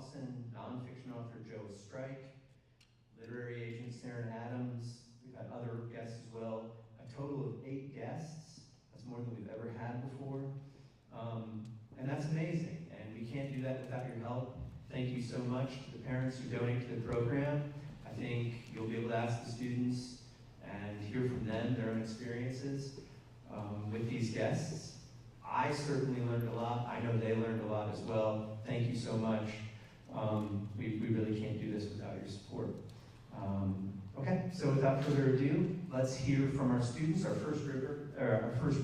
Boston, nonfiction author Joe Strike, literary agent Sarah Adams. We've had other guests as well. A total of 8 guests. That's more than we've ever had before. And that's amazing, and we can't do that without your help. Thank you so much to the parents who donate to the program. I think you'll be able to ask the students and hear from them, their own experiences with these guests. I certainly learned a lot. I know they learned a lot as well. Thank you so much. We really can't do this without your support. Okay, so without further ado, let's hear from our students. Our first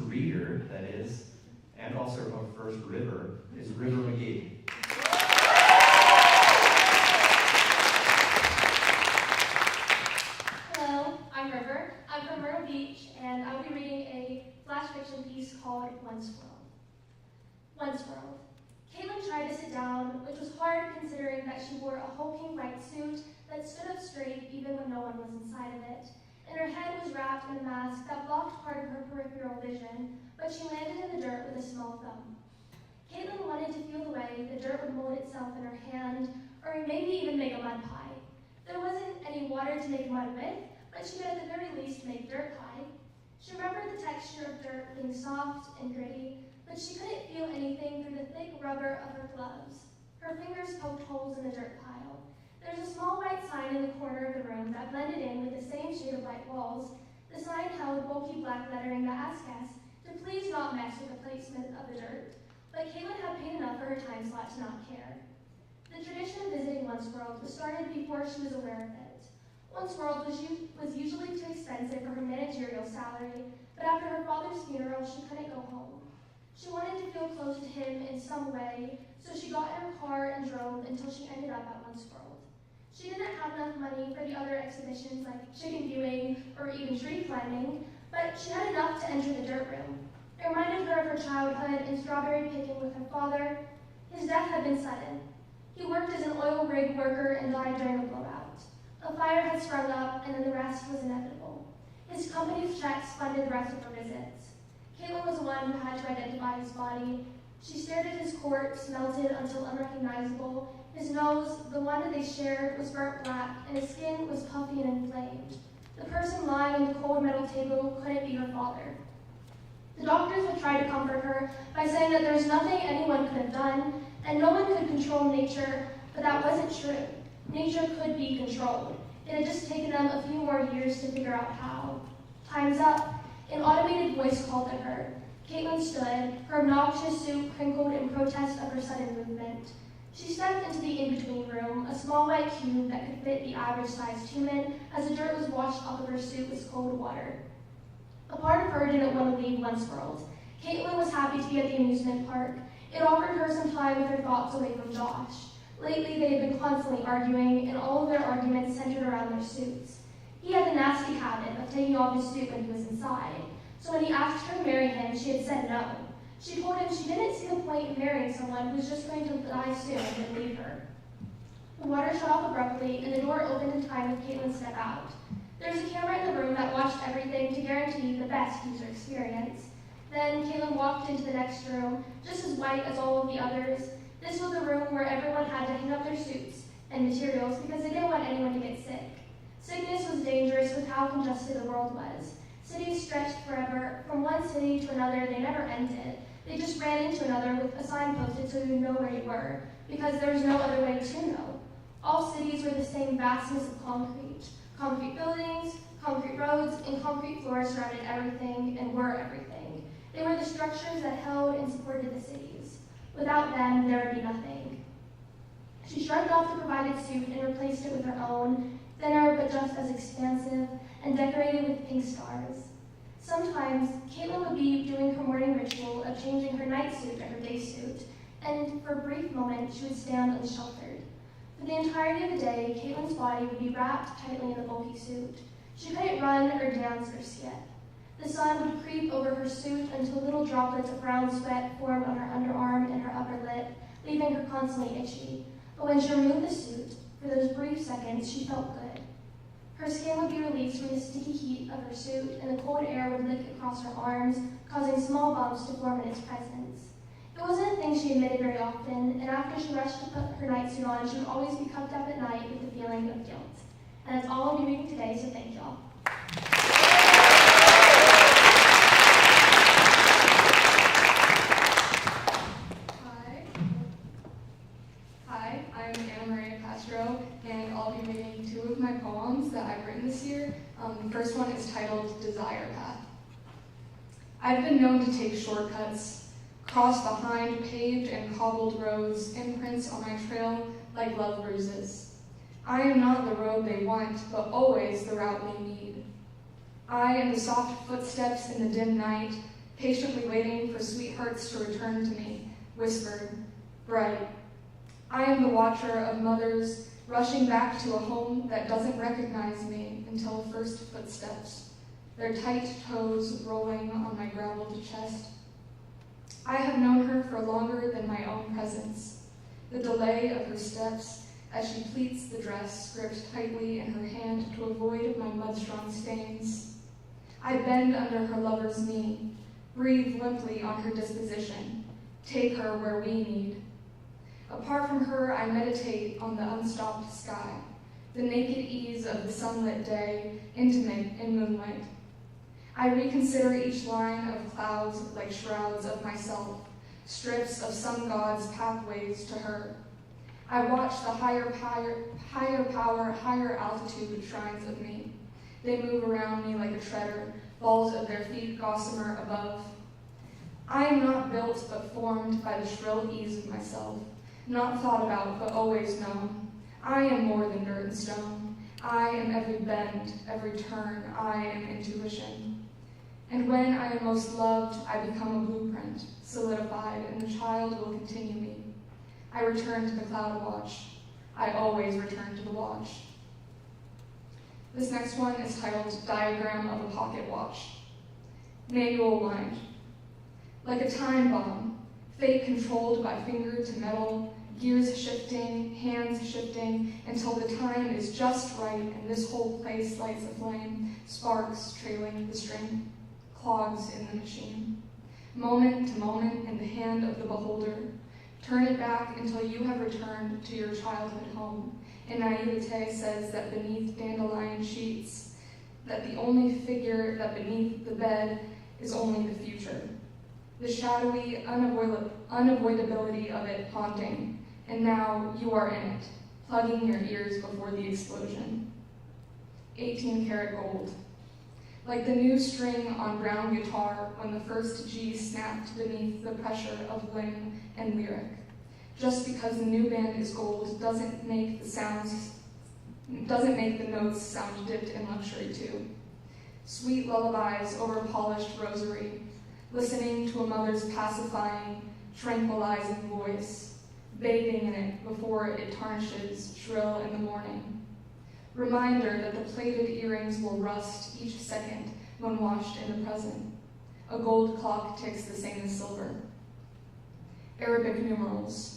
reader, that is, and also our first river, is River McGee. Hello, I'm River. I'm from Myrtle Beach, and I'll be reading a flash fiction piece called Once World. Once World. Caitlin tried to sit down, which was hard considering that she wore a hulking white suit that stood up straight even when no one was inside of it, and her head was wrapped in a mask that blocked part of her peripheral vision, but she landed in the dirt with a small thumb. Caitlin wanted to feel the way the dirt would mold itself in her hand, or maybe even make a mud pie. There wasn't any water to make mud with, but she could at the very least make dirt pie. She remembered the texture of dirt being soft and gritty, but she couldn't feel anything through the thick rubber of her gloves. Her fingers poked holes in the dirt pile. There was a small white sign in the corner of the room that blended in with the same shade of white walls. The sign held bulky black lettering that asked us to please not mess with the placement of the dirt, but Caitlin had paid enough for her time slot to not care. The tradition of visiting Once World was started before she was aware of it. Once World was usually too expensive for her managerial salary, but after her father's funeral, she couldn't go home. She wanted to feel close to him in some way, so she got in her car and drove until she ended up at Once World. She didn't have enough money for the other exhibitions like chicken viewing or even tree climbing, but she had enough to enter the dirt room. It reminded her of her childhood and strawberry picking with her father. His death had been sudden. He worked as an oil rig worker and died during a blowout. A fire had sprung up, and then the rest was inevitable. His company's checks funded the rest of her visits. Caitlin was the one who had to identify his body. She stared at his corpse, melted until unrecognizable. His nose, the one that they shared, was burnt black, and his skin was puffy and inflamed. The person lying on the cold metal table couldn't be her father. The doctors would try to comfort her by saying that there was nothing anyone could have done, and no one could control nature, but that wasn't true. Nature could be controlled. It had just taken them a few more years to figure out how. Time's up. An automated voice called to her. Caitlin stood, her obnoxious suit crinkled in protest of her sudden movement. She stepped into the in-between room, a small white cube that could fit the average-sized human, as the dirt was washed off of her suit with cold water. A part of her didn't want to leave Once World. Caitlin was happy to be at the amusement park. It offered her some time with her thoughts away from Josh. Lately, they had been constantly arguing, and all of their arguments centered around their suits. He had the nasty habit of taking off his suit when he was inside, so when he asked her to marry him, she had said no. She told him she didn't see the point in marrying someone who was just going to die soon and leave her. The water shut off abruptly, and the door opened in time with Caitlin step out. There was a camera in the room that watched everything to guarantee the best user experience. Then Caitlin walked into the next room, just as white as all of the others. This was a room where everyone had to hang up their suits and materials because they didn't want anyone to get sick. Sickness was dangerous with how congested the world was. Cities stretched forever. From one city to another, they never ended. They just ran into another with a sign posted so you would know where you were, because there was no other way to know. All cities were the same vastness of concrete. Concrete buildings, concrete roads, and concrete floors surrounded everything and were everything. They were the structures that held and supported the cities. Without them, there would be nothing. She shrugged off the provided suit and replaced it with her own, thinner but just as expansive, and decorated with pink stars. Sometimes, Caitlin would be doing her morning ritual of changing her night suit to her day suit, and for a brief moment, she would stand unsheltered. For the entirety of the day, Caitlin's body would be wrapped tightly in the bulky suit. She couldn't run or dance or skip. The sun would creep over her suit until little droplets of brown sweat formed on her underarm and her upper lip, leaving her constantly itchy. But when she removed the suit, for those brief seconds, she felt good. Her skin would be released from the sticky heat of her suit, and the cold air would lick across her arms, causing small bumps to form in its presence. It wasn't a thing she admitted very often, and after she rushed to put her nightsuit on, she would always be cuffed up at night with a feeling of guilt. And that's all I'll be reading today, so thank y'all. Hi, I'm Castro, and I'll be reading two of my poems that I've written this year. The first one is titled Desire Path. I've been known to take shortcuts, cross behind paved and cobbled roads, imprints on my trail like love bruises. I am not the road they want, but always the route they need. I am the soft footsteps in the dim night, patiently waiting for sweethearts to return to me, whispered, bright. I am the watcher of mothers rushing back to a home that doesn't recognize me until first footsteps, their tight toes rolling on my graveled chest. I have known her for longer than my own presence, the delay of her steps as she pleats the dress gripped tightly in her hand to avoid my mud-strung stains. I bend under her lover's knee, breathe limply on her disposition, take her where we need. Apart from her, I meditate on the unstopped sky, the naked ease of the sunlit day, intimate in moonlight. I reconsider each line of clouds like shrouds of myself, strips of some god's pathways to her. I watch the higher power, higher altitude shrines of me. They move around me like a treader, balls of their feet gossamer above. I am not built but formed by the shrill ease of myself, not thought about but always known. I am more than dirt and stone. I am every bend, every turn. I am intuition. And when I am most loved, I become a blueprint, solidified, and the child will continue me. I return to the cloud watch. I always return to the watch. This next one is titled Diagram of a Pocket Watch. Manual wind. Like a time bomb, fate controlled by finger to metal, gears shifting, hands shifting, until the time is just right and this whole place lights a flame, sparks trailing the string, clogs in the machine. Moment to moment in the hand of the beholder, turn it back until you have returned to your childhood home. And naivete says that beneath dandelion sheets, that the only figure that beneath the bed is only the future. The shadowy unavoidability of it haunting, and now you are in it, plugging your ears before the explosion. 18-karat gold. Like the new string on brown guitar when the first G snapped beneath the pressure of limb and lyric. Just because the new band is gold doesn't make the notes sound dipped in luxury too. Sweet lullabies over polished rosary, listening to a mother's pacifying, tranquilizing voice, bathing in it before it tarnishes shrill in the morning. Reminder that the plated earrings will rust each second when washed in the present. A gold clock ticks the same as silver. Arabic numerals.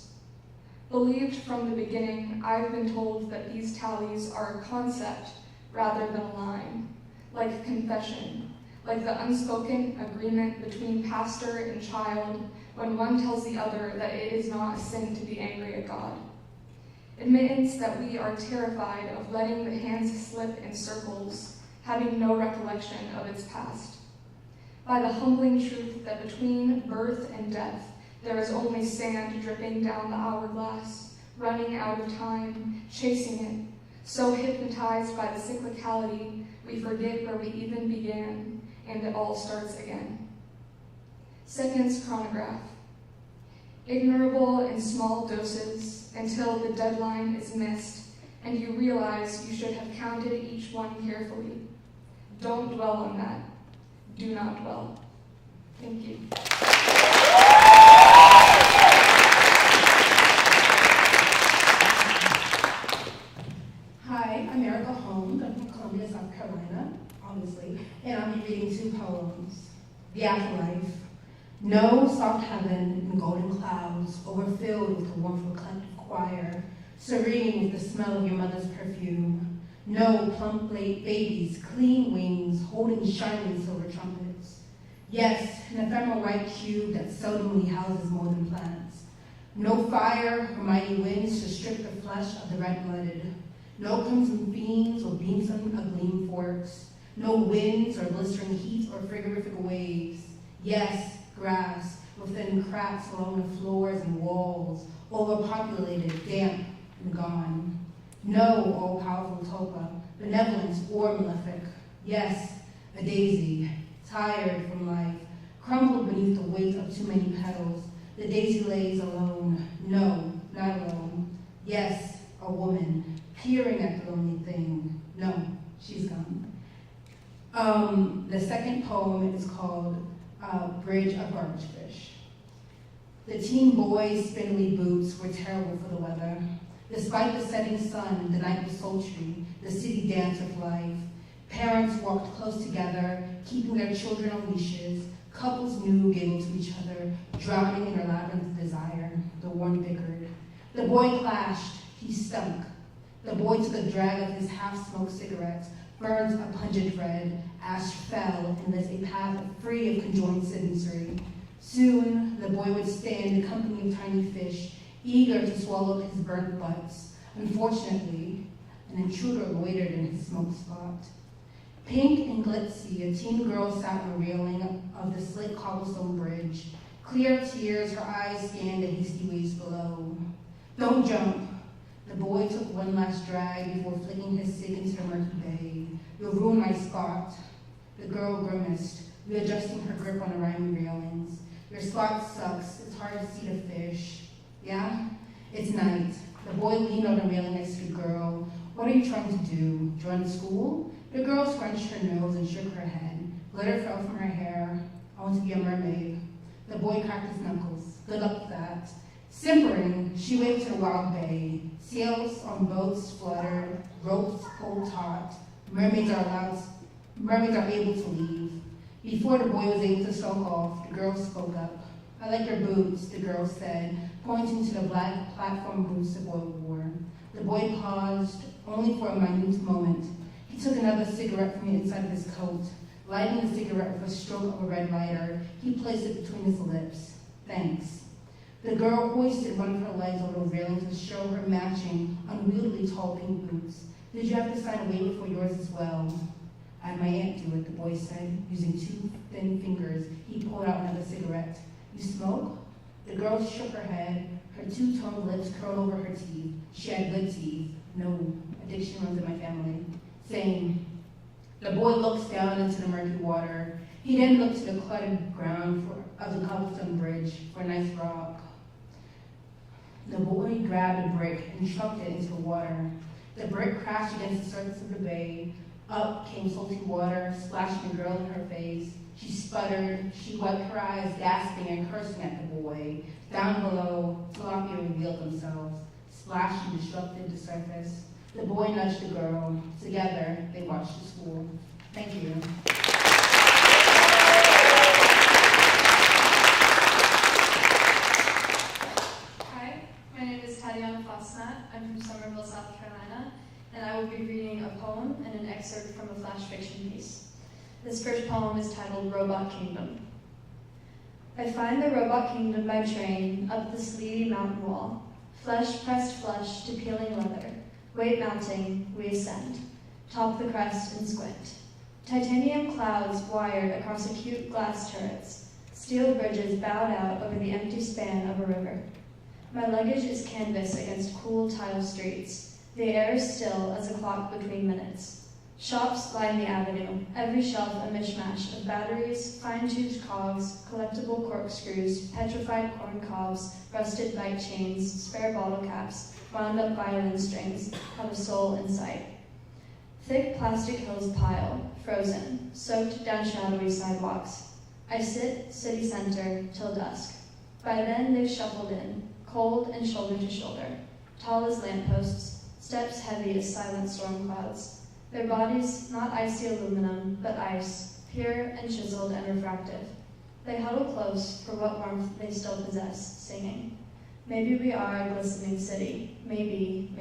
Believed from the beginning, I've been told that these tallies are a concept rather than a line, like confession, like the unspoken agreement between pastor and child when one tells the other that it is not a sin to be angry at God. Admittance that we are terrified of letting the hands slip in circles, having no recollection of its past. By the humbling truth that between birth and death, there is only sand dripping down the hourglass, running out of time, chasing it, so hypnotized by the cyclicality, we forget where we even began, and it all starts again. Seconds chronograph. Ignorable in small doses until the deadline is missed and you realize you should have counted each one carefully. Don't dwell on that. Do not dwell. Thank you. Hi, I'm Erica Holmes. I'm from Columbia, South Carolina, obviously, and I'll be reading two poems. The Afterlife. No soft heaven and golden clouds, overfilled with the warmth of collective choir, serene with the smell of your mother's perfume. No plump babies, clean wings, holding shining silver trumpets. Yes, an ephemeral white cube that seldomly houses more than plants. No fire or mighty winds to strip the flesh of the red-blooded. No crimson fiends or beams of gleam forks. No winds or blistering heat or frigorific waves. Yes, grass within cracks along the floors and walls, overpopulated, damp, and gone. No all-powerful tulpa, benevolent or malefic. Yes, a daisy, tired from life, crumpled beneath the weight of too many petals. The daisy lays alone. No, not alone. Yes, a woman, peering at the lonely thing. No, she's gone. The second poem is called Bridge of Garbage Fish. The teen boys' spindly boots were terrible for the weather. Despite the setting sun, the night was sultry, the city danced with life. Parents walked close together, keeping their children on leashes. Couples knew, giggled to each other, drowning in their labyrinth of desire. The one bickered. The boy clashed. He stunk. The boy took a drag of his half-smoked cigarette, burned a pungent red. Ash fell and lit a path free of conjoined sensory. Soon, the boy would stand in the company of tiny fish, eager to swallow his burnt butts. Unfortunately, an intruder loitered in his smoke spot. Pink and glitzy, a teen girl sat on the railing of the slick cobblestone bridge. Clear of tears, her eyes scanned the hasty waves below. Don't jump. The boy took one last drag before flicking his cig into the murky bay. You'll ruin my spot. The girl grimaced, readjusting her grip on the rhyming railings. Your spot sucks. It's hard to see the fish. Yeah? It's night. The boy leaned on the railing next to the girl. What are you trying to do? Join the school? The girl scrunched her nose and shook her head. Glitter fell from her hair. I want to be a mermaid. The boy cracked his knuckles. Good luck with that. Simpering, she waved to the wild bay. Sails on boats fluttered, ropes pulled taut. Mermaids are able to leave. Before the boy was able to sulk off, the girl spoke up. I like your boots, the girl said, pointing to the black platform boots the boy wore. The boy paused, only for a minute moment. He took another cigarette from the inside of his coat. Lighting the cigarette with a stroke of a red lighter, he placed it between his lips. Thanks. The girl hoisted one of her legs over the railing to show her matching, unwieldily tall pink boots. Did you have to sign a waiver for yours as well? I had my aunt do it, the boy said. Using two thin fingers, he pulled out another cigarette. You smoke? The girl shook her head. Her two-toned lips curled over her teeth. She had good teeth. No, addiction runs in my family. Same. The boy looks down into the murky water. He then looked to the cluttered ground of the cobblestone bridge for a nice rock. The boy grabbed a brick and chucked it into the water. The brick crashed against the surface of the bay. Up came salty water, splashing the girl in her face. She sputtered. She wiped her eyes, gasping and cursing at the boy. Down below, tilapia revealed themselves, splashed and disrupted the surface. The boy nudged the girl. Together, they watched the school. Thank you. Hi, my name is Tatiana Fosnat. I'm from Somerville, South Carolina, and I will be reading a poem and an excerpt from a flash fiction piece. This first poem is titled Robot Kingdom. I find the robot kingdom by train up the sleety mountain wall, flesh pressed flush to peeling leather. Weight mounting, we ascend, top the crest and squint. Titanium clouds wired across acute glass turrets, steel bridges bowed out over the empty span of a river. My luggage is canvas against cool tile streets. The air is still as a clock between minutes. Shops line the avenue, every shelf a mishmash of batteries, fine-toothed cogs, collectible corkscrews, petrified corn cobs, rusted bike chains, spare bottle caps, wound up violin strings, have a soul in sight. Thick plastic hills pile, frozen, soaked down shadowy sidewalks. I sit, city center, till dusk. By then they've shuffled in, cold and shoulder to shoulder, tall as lampposts, steps heavy as silent storm clouds. Their bodies, not icy aluminum, but ice, pure and chiseled and refractive. They huddle close for what warmth they still possess, singing. Maybe we are a glistening city. Maybe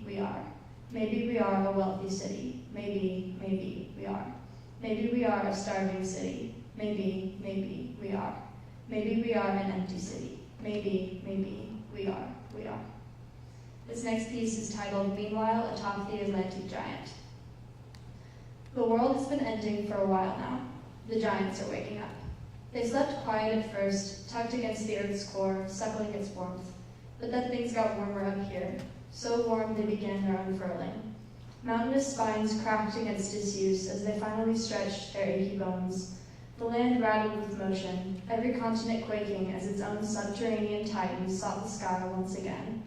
we are. Maybe we are a wealthy city. Maybe we are. Maybe we are a starving city. Maybe we are. Maybe we are an empty city. Maybe we are. This next piece is titled Meanwhile Atop the Atlantic Giant. The world has been ending for a while now. The giants are waking up. They slept quiet at first, tucked against the earth's core, suckling its warmth. But then things got warmer up here. So warm they began their unfurling. Mountainous spines cracked against disuse as they finally stretched their achy bones. The land rattled with motion, every continent quaking as its own subterranean titans sought the sky once again.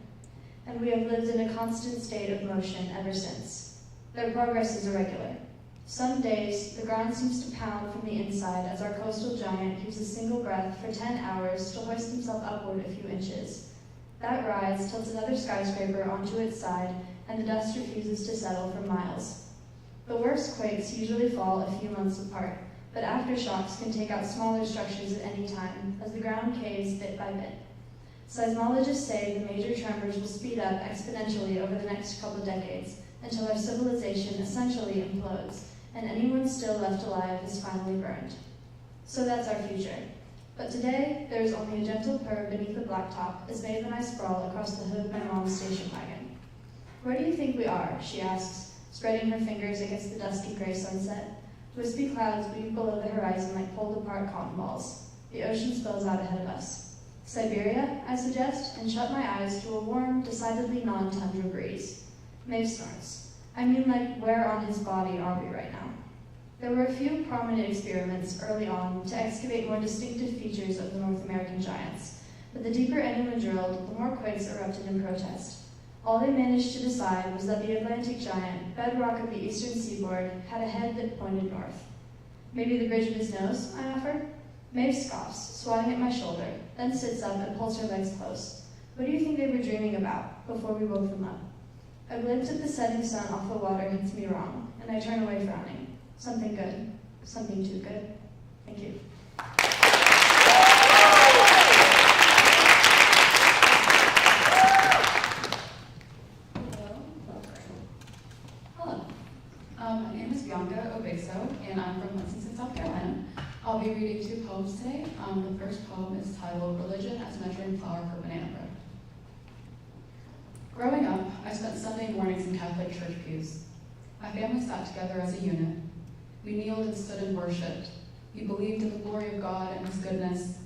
And we have lived in a constant state of motion ever since. Their progress is irregular. Some days, the ground seems to pound from the inside as our coastal giant heaves a single breath for 10 hours to hoist himself upward a few inches. That rise tilts another skyscraper onto its side, and the dust refuses to settle for miles. The worst quakes usually fall a few months apart, but aftershocks can take out smaller structures at any time, as the ground caves bit by bit. Seismologists say the major tremors will speed up exponentially over the next couple decades, until our civilization essentially implodes, and anyone still left alive is finally burned. So that's our future. But today, there is only a gentle purr beneath the blacktop as Maeve and I sprawl across the hood of my mom's station wagon. Where do you think we are? She asks, spreading her fingers against the dusky gray sunset. Wispy clouds weave below the horizon like pulled-apart cotton balls. The ocean spills out ahead of us. Siberia, I suggest, and shut my eyes to a warm, decidedly non-tundra breeze. Maeve snorts. I mean, like, where on his body are we right now? There were a few prominent experiments early on to excavate more distinctive features of the North American giants, but the deeper anyone drilled, the more quakes erupted in protest. All they managed to decide was that the Atlantic giant, bedrock of the eastern seaboard, had a head that pointed north. Maybe the bridge of his nose, I offer? Maeve scoffs, swatting at my shoulder, then sits up and pulls her legs close. What do you think they were dreaming about before we woke them up? A glimpse at the setting sun off the water hits me wrong, and I turn away frowning. Something good. Something too good. Thank you. Hello. My name is Bianca O, and I'm from Lexington, South Carolina. I'll be reading two poems today. The first poem is titled Religion as Measuring Flour for Banana Bread. Growing up, I spent Sunday mornings in Catholic church pews. My family sat together as a unit. We kneeled and stood and worshipped. We believed in the glory of God and His goodness.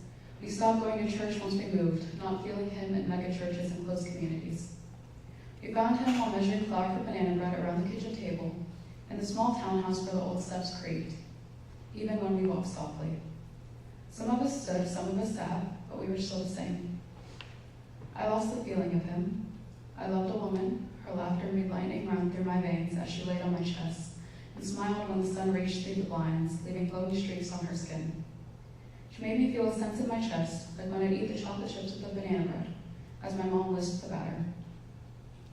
We stopped going to church once we moved, not feeling Him in megachurches and closed communities. We found Him while measuring flour for banana bread around the kitchen table, in the small townhouse where the old steps creaked, even when we walked softly. Some of us stood, some of us sat, but we were still the same. I lost the feeling of Him. I loved a woman. Her laughter made lightning run through my veins as she laid on my chest, and smiled when the sun reached through the blinds, leaving glowing streaks on her skin. She made me feel a sense in my chest, like when I'd eat the chocolate chips with the banana bread, as my mom whisked the batter.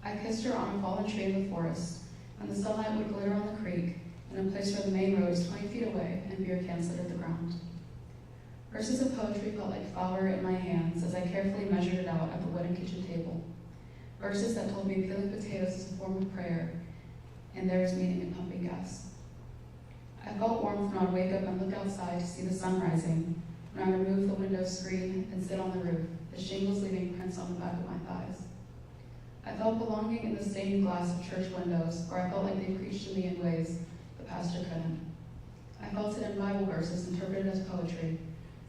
I kissed her on a fallen tree in the forest, and the sunlight would glitter on the creek, in a place where the main road is 20 feet away and beer cans littered the ground. Verses of poetry felt like flour in my hands as I carefully measured it out at the wooden kitchen table. Verses that told me peeling potatoes is a form of prayer, and there is meaning in pumping gas. I felt warmth when I'd wake up and look outside to see the sun rising, when I remove the window screen and sit on the roof, the shingles leaving prints on the back of my thighs. I felt belonging in the stained glass of church windows, where I felt like they preached to me in ways the pastor couldn't. I felt it in Bible verses interpreted as poetry,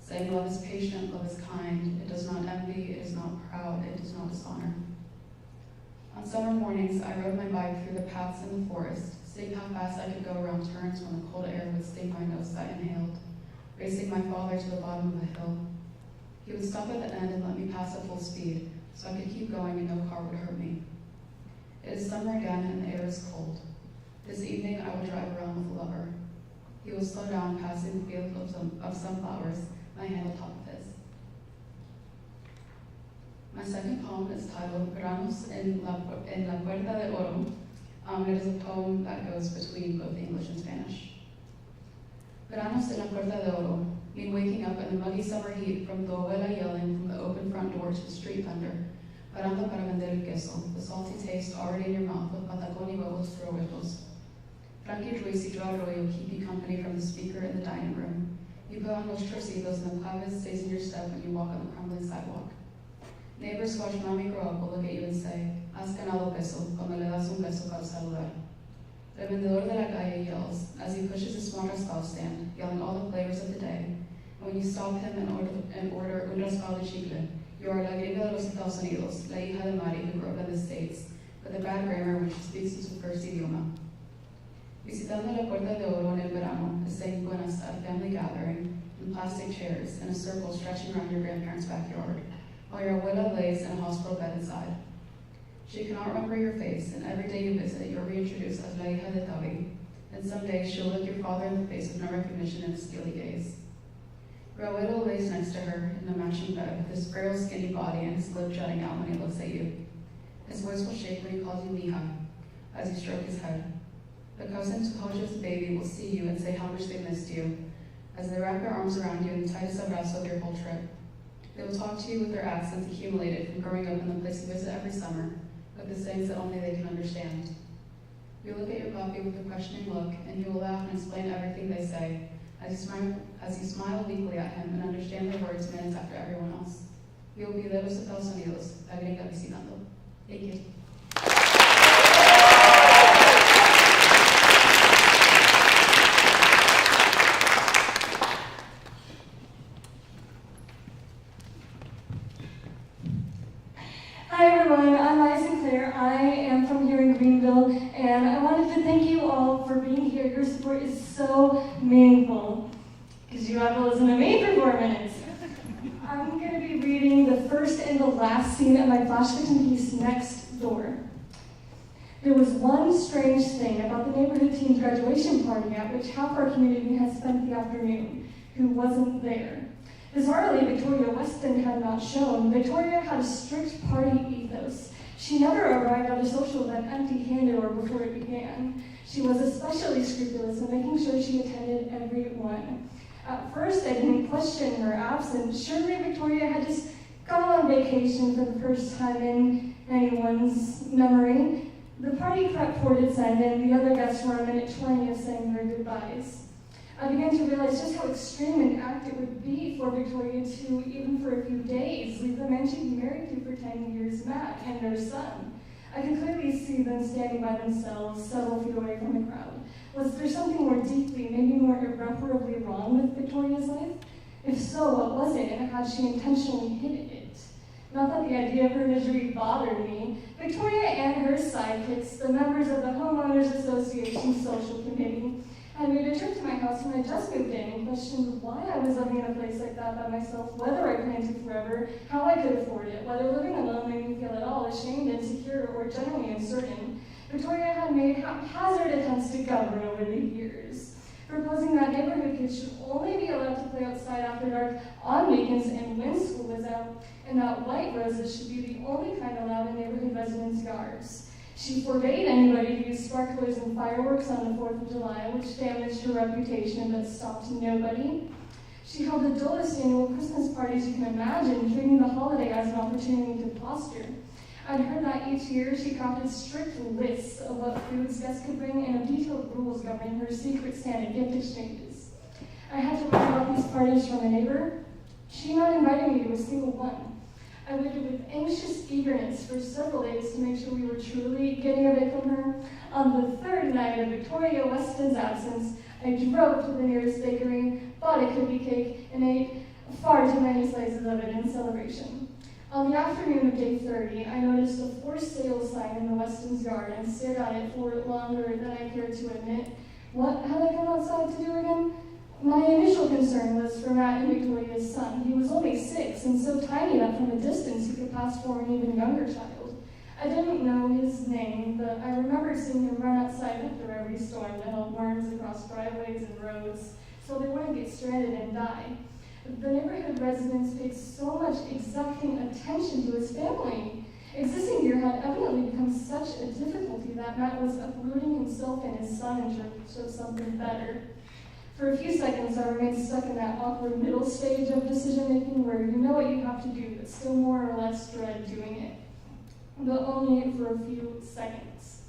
saying love is patient, love is kind, it does not envy, it is not proud, it does not dishonor. On summer mornings, I rode my bike through the paths in the forest, seeing how fast I could go around turns when the cold air would sting my nose I inhaled, racing my father to the bottom of a hill. He would stop at the end and let me pass at full speed, so I could keep going and no car would hurt me. It is summer again and the air is cold. This evening I will drive around with a lover. He will slow down, passing the field of sunflowers, my hand on top of his. My second poem is titled Veranos en la Puerta de Oro. It is a poem that goes between both English and Spanish. Veranos en la Puerta de Oro mean waking up in the muggy summer heat from the abuela yelling from the open front door to the street vendor, parando para vender el queso, the salty taste already in your mouth with patacón y huevos revueltos. Frankie Ruiz y Joe Arroyo keep you company from the speaker in the dining room. You put on los chorcitos and the claves stays in your step when you walk on the crumbling sidewalk. Neighbors watch mommy grow up will look at you and say, has ganado peso cuando le das un beso para saludar. The vendedor de la calle yells as he pushes a small rascal stand, yelling all the flavors of the day. And when you stop him and order un raspado de chicle, you are la gringa de los Estados Unidos, la hija de Mari who grew up in the States, with a bad grammar when she speaks in su first idioma. Visitando la Puerta de Oro en el verano is saying buenas at a family gathering in plastic chairs in a circle stretching around your grandparents' backyard, while your abuela lays in a hospital bed inside. She cannot remember your face, and every day you visit, you're reintroduced as la hija de Tavi, and someday she'll look your father in the face with no recognition in his steely gaze. Your abuelo lays next to her in a matching bed with his frail, skinny body and his lip jutting out when he looks at you. His voice will shake when he calls you mija, as you stroke his head. The cousins who held you as a baby will see you and say how much they missed you, as they wrap their arms around you in the tightest abrazo of your whole trip. They will talk to you with their accents accumulated from growing up in the place you visit every summer, with the sayings that only they can understand. You look at your puppy with a questioning look, and he will laugh and explain everything they say, as you smile weakly at him and understand their words minutes after everyone else. You will be de los Estados Unidos, la gringa visitando. Thank you. Hi everyone, I'm Clair. I am from here in Greenville, and I wanted to thank you all for being here. Your support is so meaningful, because you have to listen to me for 4 minutes. I'm going to be reading the first and the last scene of my flash fiction piece, Next Door. There was one strange thing about the neighborhood team's graduation party at which half our community had spent the afternoon, who wasn't there. Bizarrely, Victoria Weston had not shown. Victoria had a strict party ethos. She never arrived at a social event empty-handed or before it began. She was especially scrupulous in making sure she attended every one. At first, I didn't question her absence. Surely Victoria had just gone on vacation for the first time in anyone's memory. The party crept toward its end, and the other guests were a minute 20 of saying their goodbyes. I began to realize just how extreme an act it would be for Victoria to, even for a few days, leave the man she'd been married to for 10 years, Matt, and their son. I could clearly see them standing by themselves, several feet away from the crowd. Was there something more deeply, maybe more irreparably wrong with Victoria's life? If so, what was it, and had she intentionally hidden it? Not that the idea of her misery bothered me. Victoria and her sidekicks, the members of the Homeowners Association Social Committee, had made a trip to my house when I just moved in and questioned why I was living in a place like that by myself, whether I planned to forever, how I could afford it, whether living alone made me feel at all ashamed, insecure, or generally uncertain. Victoria had made haphazard attempts to govern over the years, proposing that neighborhood kids should only be allowed to play outside after dark on weekends and when school was out, and that white roses should be the only kind allowed in neighborhood residents' yards. She forbade anybody to use sparklers and fireworks on the 4th of July, which damaged her reputation but stopped nobody. She held the dullest annual Christmas parties you can imagine, treating the holiday as an opportunity to posture. I'd heard that each year she crafted strict lists of what foods guests could bring and of detailed rules governing her secret Santa gift exchanges. I had to learn about these parties from a neighbor. She not invited me to a single one. I waited with anxious eagerness for several days to make sure we were truly getting away from her. On the third night of Victoria Weston's absence, I drove to the nearest bakery, bought a cookie cake, and ate far too many slices of it in celebration. On the afternoon of day 30, I noticed a for sale sign in the Weston's yard and stared at it for longer than I cared to admit. What had I come outside to do again? My initial concern was for Matt and Victoria's son. He was only 6 and so tiny that from a distance he could pass for an even younger child. I didn't know his name, but I remembered seeing him run outside after every storm to help worms across driveways and roads so they wouldn't get stranded and die. The neighborhood residents paid so much exacting attention to his family. Existing here had evidently become such a difficulty that Matt was uprooting himself and his son in search of something better. For a few seconds, I remained stuck in that awkward middle stage of decision-making where you know what you have to do, but still more or less dread doing it. But only for a few seconds.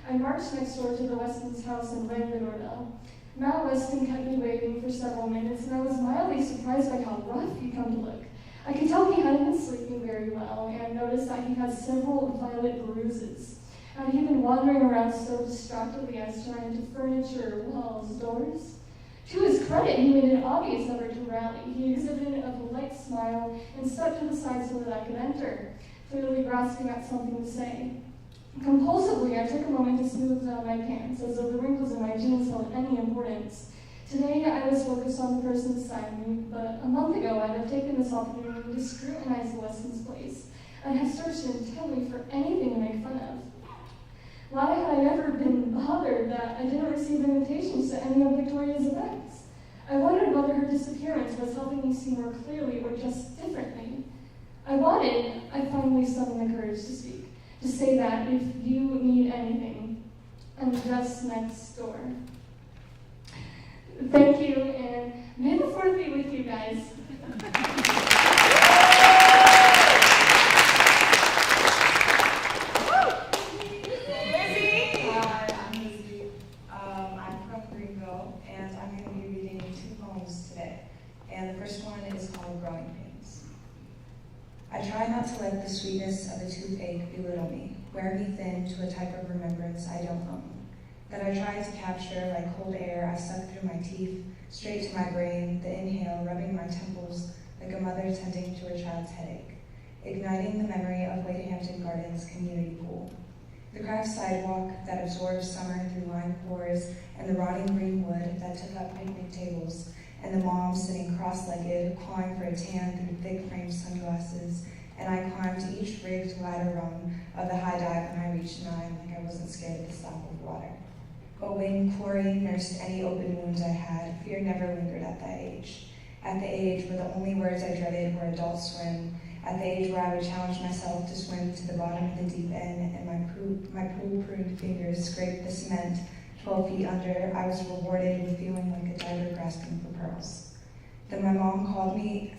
I marched next door to the Weston's house and rang the doorbell. Matt Weston kept me waiting for several minutes, and I was mildly surprised by how rough he'd come to look. I could tell he hadn't been sleeping very well, and noticed that he had several violet bruises. And he'd been wandering around so distractedly as to run into furniture, walls, doors. To his credit, he made an obvious effort to rally. He exhibited a polite smile and stepped to the side so that I could enter, clearly grasping at something to say. Compulsively, I took a moment to smooth down my pants, as though the wrinkles in my jeans held any importance. Today, I was focused on the person beside me, but a month ago, I'd have taken this opportunity to scrutinize the Weston's place. I'd have searched intently for anything to make fun of. Why had I ever been bothered that I didn't receive invitations to any of Victoria's events? I wondered whether her disappearance was helping me see more clearly or just differently. I finally summoned the courage to speak, to say that if you need anything, I'm just next door. Thank you, and may the Fourth be with you guys. I try not to let the sweetness of a toothache belittle me, wear me thin to a type of remembrance I don't own, that I try to capture like cold air I suck through my teeth, straight to my brain, the inhale rubbing my temples like a mother tending to her child's headache, igniting the memory of Lake Hampton Gardens community pool. The cracked sidewalk that absorbs summer through lime pores, and the rotting green wood that took up picnic tables, and the mom sitting cross-legged, clawing for a tan through thick-framed sunglasses, and I climbed to each rigged ladder rung of the high dive when I reached 9, like I wasn't scared of the slap of water. But when chlorine nursed any open wounds I had, fear never lingered at that age. At the age where the only words I dreaded were adult swim, at the age where I would challenge myself to swim to the bottom of the deep end, and my pool-pruned fingers scraped the cement 12 feet under, I was rewarded with feeling like a diver grasping for pearls. Then my mom called me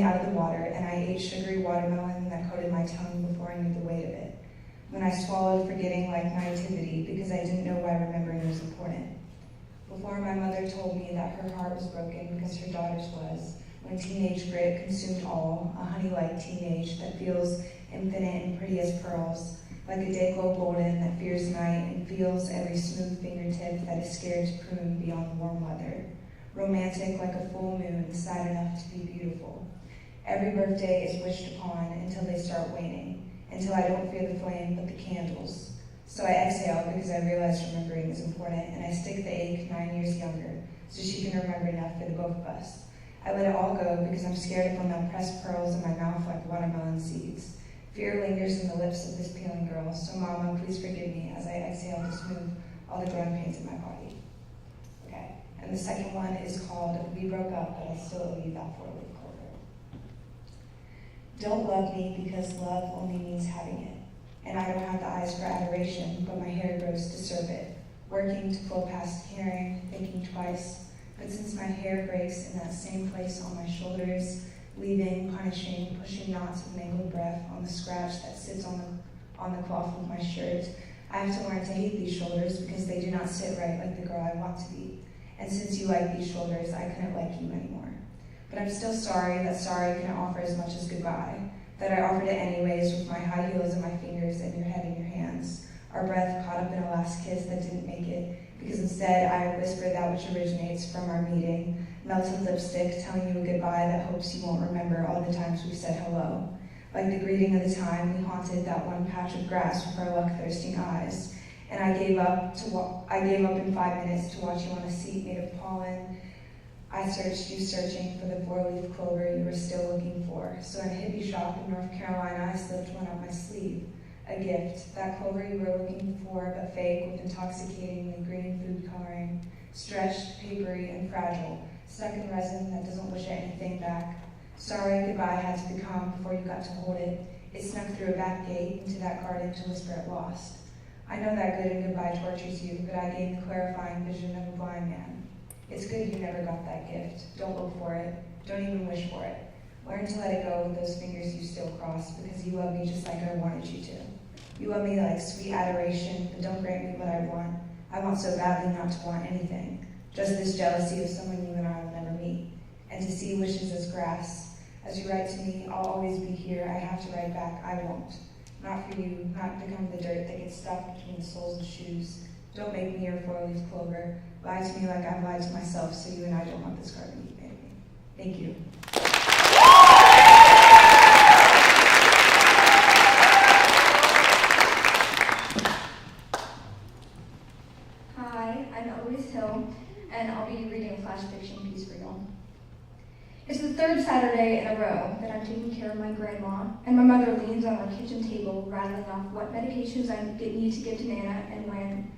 out of the water, and I ate sugary watermelon that coated my tongue before I knew the weight of it. When I swallowed, forgetting like naivety, because I didn't know why remembering was important. Before my mother told me that her heart was broken because her daughter's was, when teenage grit consumed all, a honey-like teenage that feels infinite and pretty as pearls, like a day-glow golden that fears night and feels every smooth fingertip that is scared to prune beyond warm weather. Romantic like a full moon, sad enough to be beautiful. Every birthday is wished upon until they start waning, until I don't fear the flame but the candles. So I exhale because I realize remembering is important, and I stick the ache 9 years younger so she can remember enough for the both of us. I let it all go because I'm scared if I'll press pearls in my mouth like watermelon seeds. Fear lingers in the lips of this peeling girl, so Mama, please forgive me as I exhale to smooth all the growing pains in my body. Okay, and the second one is called We Broke Up, but I Still Owe You That Four-Leaf Clover. Don't love me because love only means having it. And I don't have the eyes for adoration, but my hair grows to serve it. Working to flow past caring, thinking twice. But since my hair breaks in that same place on my shoulders, leaving, punishing, pushing knots of mangled breath on the scratch that sits on the cloth of my shirt, I have to learn to hate these shoulders because they do not sit right like the girl I want to be. And since you like these shoulders, I couldn't like you anymore. But I'm still sorry that sorry couldn't offer as much as goodbye, that I offered it anyways with my high heels and my fingers and your head in your hands, our breath caught up in a last kiss that didn't make it, because instead I whisper that which originates from our meeting, melted lipstick telling you a goodbye that hopes you won't remember all the times we said hello. Like the greeting of the time we haunted that one patch of grass with our luck-thirsting eyes. And I gave up in 5 minutes to watch you on a seat made of pollen. I searched you searching for the four-leaf clover you were still looking for. So in a hippie shop in North Carolina, I slipped one up my sleeve. A gift, that clover you were looking for, but fake with intoxicatingly green food coloring, stretched, papery, and fragile, stuck in resin that doesn't wish anything back. Sorry goodbye had to become before you got to hold it. It snuck through a back gate into that garden to whisper it lost. I know that good and goodbye tortures you, but I gained the clarifying vision of a blind man. It's good you never got that gift. Don't look for it. Don't even wish for it. Learn to let it go with those fingers you still cross, because you love me just like I wanted you to. You love me like sweet adoration, but don't grant me what I want. I want so badly not to want anything. just this jealousy of someone you and I will never meet. And to see wishes as grass. As you write to me, I'll always be here. I have to write back, I won't. Not for you, not to become the dirt that gets stuck between the soles of shoes. Don't make me your four-leaf clover. Lie to me like I've lied to myself, so you and I don't want this garden to baby. Thank you. Hi, I'm Elise H, and I'll be reading a flash fiction piece for y'all. It's the third Saturday in a row that I'm taking care of my grandma, and my mother leans on our kitchen table rattling off what medications I need to give to Nana and when.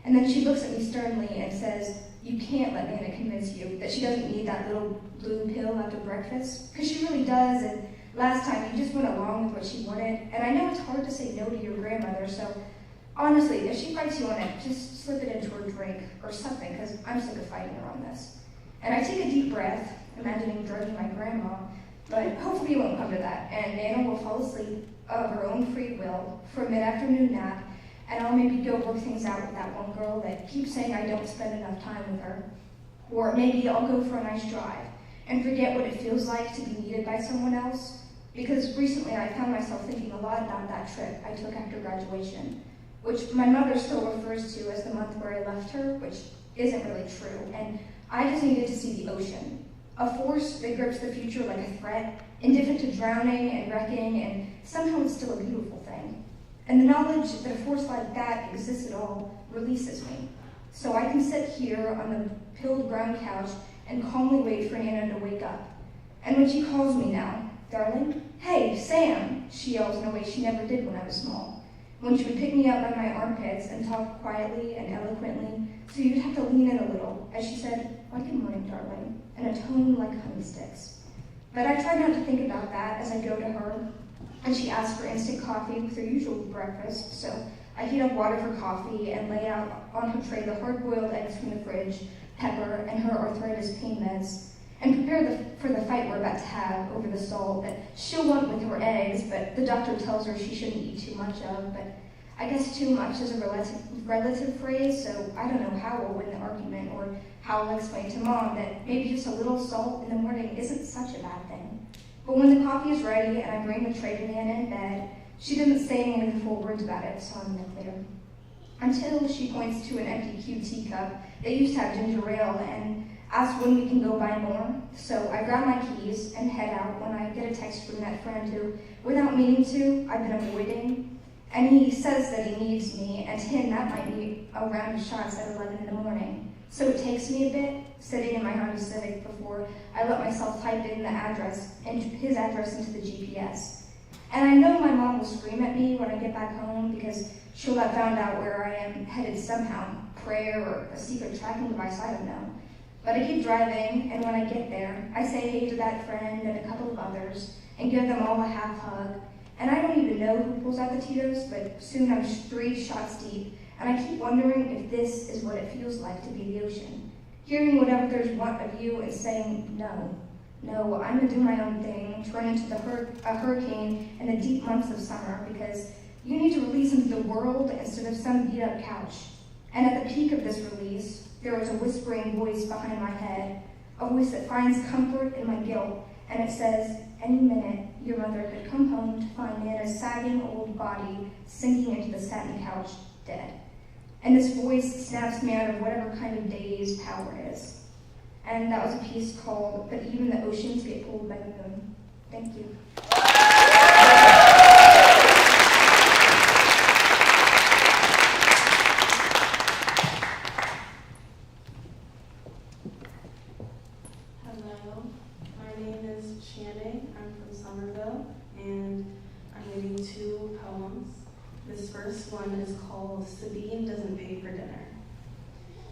And then she looks at me sternly and says, "You can't let Nana convince you that she doesn't need that little blue pill after breakfast, because she really does, and last time you just went along with what she wanted, and I know it's hard to say no to your grandmother, so honestly, if she fights you on it, just slip it into her drink or something, because I'm sick of fighting her on this." And I take a deep breath, imagining drugging my grandma, but hopefully it won't come to that, and Nana will fall asleep of her own free will for a mid-afternoon nap, and I'll maybe go work things out with that one girl that keeps saying I don't spend enough time with her. Or maybe I'll go for a nice drive and forget what it feels like to be needed by someone else, because recently I found myself thinking a lot about that trip I took after graduation, which my mother still refers to as the month where I left her, which isn't really true, and I just needed to see the ocean. A force that grips the future like a threat, indifferent to drowning and wrecking, and somehow it's still a beautiful thing. And the knowledge that a force like that exists at all releases me. So I can sit here on the pilled brown couch and calmly wait for Nana to wake up. And when she calls me now, "Darling, hey, Sam," she yells in a way she never did when I was small. When she would pick me up by my armpits and talk quietly and eloquently, so you'd have to lean in a little, as she said, "Why, good morning, darling," in a tone like honey sticks. But I try not to think about that as I go to her, and she asks for instant coffee with her usual breakfast, so I heat up water for coffee and lay out on her tray the hard-boiled eggs from the fridge, pepper, and her arthritis pain meds, and prepare for the fight we're about to have over the salt that she'll want with her eggs, but the doctor tells her she shouldn't eat too much of. But I guess too much is a relative phrase, so I don't know how we'll win the argument or how I'll explain to Mom that maybe just a little salt in the morning isn't such a bad thing. But when the coffee is ready and I bring the tray to Nana in bed, she doesn't say any meaningful words about it, so I'm in the clear. Until she points to an empty Q teacup that used to have ginger ale and asks when we can go buy more. So I grab my keys and head out when I get a text from that friend who, without meaning to, I've been avoiding. And he says that he needs me, and to him that might be a round of shots at 11 in the morning. So it takes me a bit, sitting in my Honda Civic before I let myself type in the address, and his address into the GPS. And I know my mom will scream at me when I get back home because she'll have found out where I am headed somehow, prayer or a secret tracking device, I don't know. But I keep driving, and when I get there, I say hey to that friend and a couple of others, and give them all a half hug. And I don't even know who pulls out the Tito's, but soon I'm 3 shots deep, and I keep wondering if this is what it feels like to be the ocean. Hearing what others want of you and saying, no, I'm gonna do my own thing, turn into a hurricane in the deep months of summer, because you need to release into the world instead of some beat up couch. And at the peak of this release, there was a whispering voice behind my head, a voice that finds comfort in my guilt, and it says, any minute, your mother could come home to find Nana's sagging old body sinking into the satin couch, dead. And this voice snaps me out of whatever kind of daze power is. And that was a piece called, But Even the Oceans Get Pulled by the Moon. Thank you. Hello, my name is Shan H. I'm from Somerville, and I'm reading 2 poems. This first one is called Sabine Doesn't Pay for Dinner.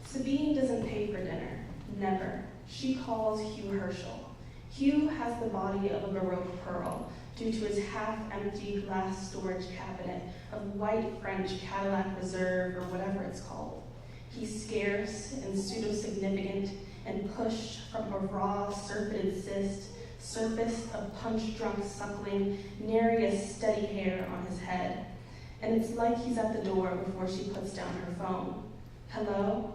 Sabine doesn't pay for dinner, never. She calls Hugh Herschel. Hugh has the body of a Baroque pearl due to his half-empty glass storage cabinet of white French Cadillac Reserve or whatever it's called. He's scarce and pseudo-significant and pushed from a raw, surfeited cyst, surface of punch-drunk suckling, nary a steady hair on his head. And it's like he's at the door before she puts down her phone. Hello?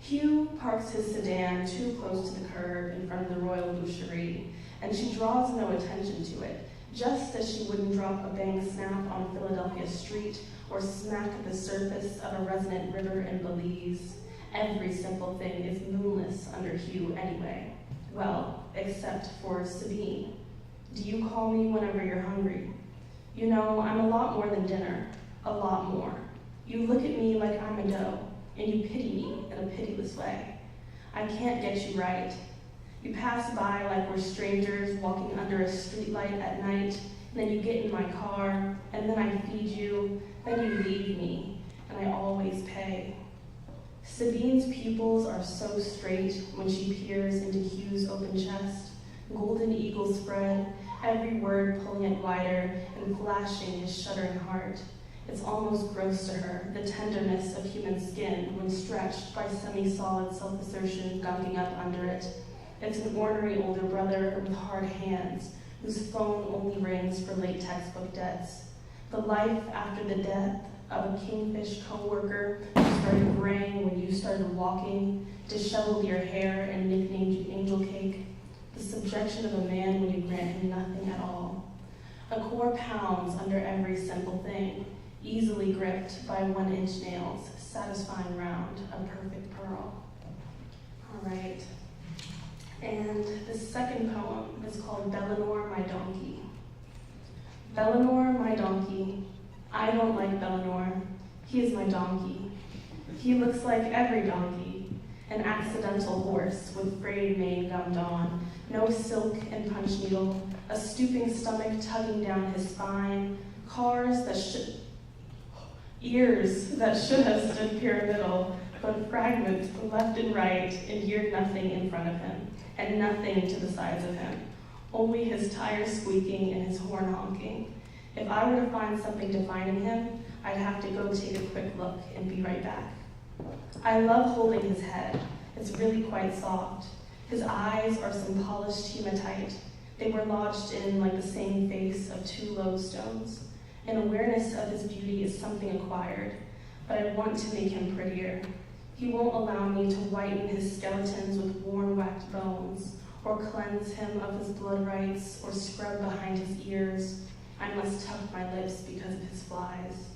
Hugh parks his sedan too close to the curb in front of the Royal Boucherie, and she draws no attention to it, just as she wouldn't drop a bang snap on a Philadelphia street or smack at the surface of a resonant river in Belize. Every simple thing is moonless under Hugh anyway. Well, except for Sabine. Do you call me whenever you're hungry? You know, I'm a lot more than dinner. A lot more. You look at me like I'm a dough, and you pity me in a pitiless way. I can't get you right. You pass by like we're strangers walking under a streetlight at night, and then you get in my car, and then I feed you, then you leave me, and I always pay. Sabine's pupils are so straight when she peers into Hugh's open chest, golden eagle spread, every word pulling it wider and flashing his shuddering heart. It's almost gross to her, the tenderness of human skin when stretched by semi-solid self-assertion gunking up under it. It's an ornery older brother with hard hands, whose phone only rings for late textbook debts. The life after the death of a kingfish co-worker who started graying when you started walking, disheveled your hair and nicknamed you Angel Cake. The subjection of a man when you grant him nothing at all. A core pounds under every simple thing, easily gripped by 1-inch nails, satisfying round, a perfect pearl. All right. And the second poem is called Bellinor, My Donkey. Bellinor, my donkey. I don't like Bellinor. He is my donkey. He looks like every donkey, an accidental horse with frayed mane gummed on, no silk and punch needle, a stooping stomach tugging down his spine, ears that should have stood pyramidal, but fragments left and right and geared nothing in front of him, and nothing to the sides of him, only his tires squeaking and his horn honking. If I were to find something defining him, I'd have to go take a quick look and be right back. I love holding his head. It's really quite soft. His eyes are some polished hematite. They were lodged in like the same face of 2 lodestones. An awareness of his beauty is something acquired, but I want to make him prettier. He won't allow me to whiten his skeletons with worn, whacked bones, or cleanse him of his blood rights, or scrub behind his ears. I must tuck my lips because of his flies.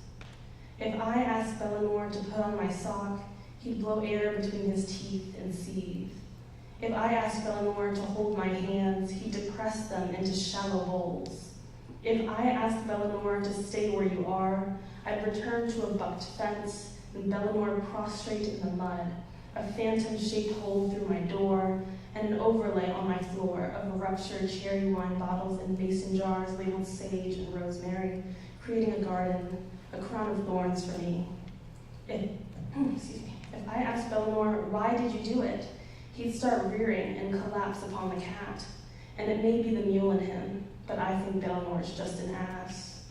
If I asked Bellinor to put on my sock, he'd blow air between his teeth and seethe. If I asked Bellinor to hold my hands, he'd depress them into shallow bowls. If I asked Bellinor to stay where you are, I'd return to a bucked fence and Bellinor prostrate in the mud, a phantom-shaped hole through my door, and an overlay on my floor of ruptured cherry wine bottles and mason jars labeled sage and rosemary, creating a garden, a crown of thorns for me. If I asked Bellinor, why did you do it? He'd start rearing and collapse upon the cat, and it may be the mule in him, but I think Bellinor's just an ass.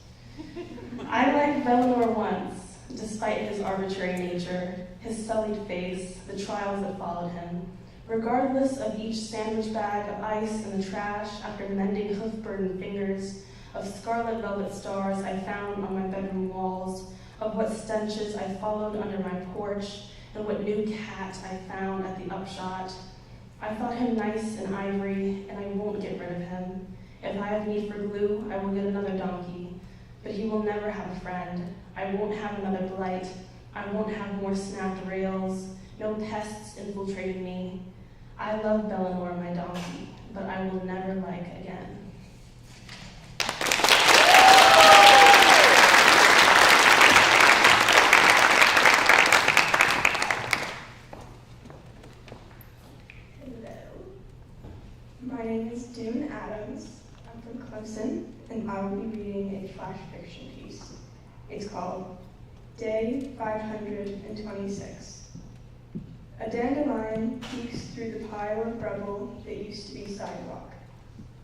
I liked Bellinor once, despite his arbitrary nature, his sullied face, the trials that followed him. Regardless of each sandwich bag of ice in the trash after mending hoof-burdened fingers, of scarlet velvet stars I found on my bedroom walls, of what stenches I followed under my porch, and what new cat I found at the upshot. I thought him nice and ivory, and I won't get rid of him. If I have need for glue, I will get another donkey. But he will never have a friend. I won't have another blight. I won't have more snapped rails. No pests infiltrating me. I love Bellinor, my donkey, but I will never like again. My name is Dune A. I'm from Clemson, and I will be reading a flash fiction piece. It's called Day 526. A dandelion peeks through the pile of rubble that used to be sidewalk.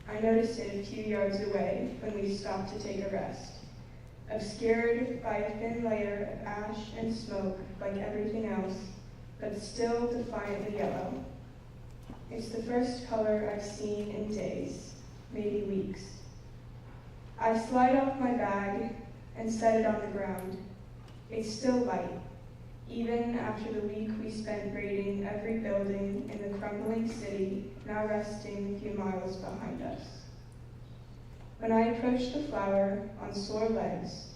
I noticed it a few yards away when we stopped to take a rest, obscured by a thin layer of ash and smoke like everything else, but still defiantly yellow. It's the first color I've seen in days, maybe weeks. I slide off my bag and set it on the ground. It's still light, even after the week we spent raiding every building in the crumbling city now resting a few miles behind us. When I approached the flower on sore legs,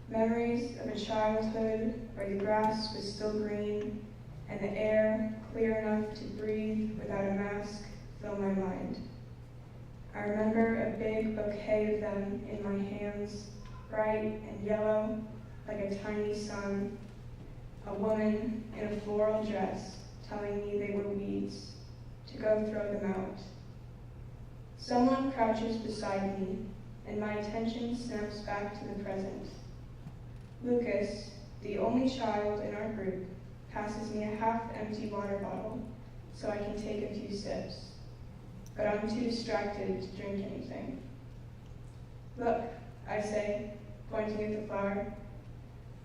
memories of a childhood where the grass was still green and the air clear enough to breathe without a mask fill my mind. I remember a big bouquet of them in my hands, bright and yellow like a tiny sun, a woman in a floral dress telling me they were weeds, to go throw them out. Someone crouches beside me, and my attention snaps back to the present. Lucas, the only child in our group, passes me a half-empty water bottle so I can take a few sips, but I'm too distracted to drink anything. Look, I say, pointing at the flower.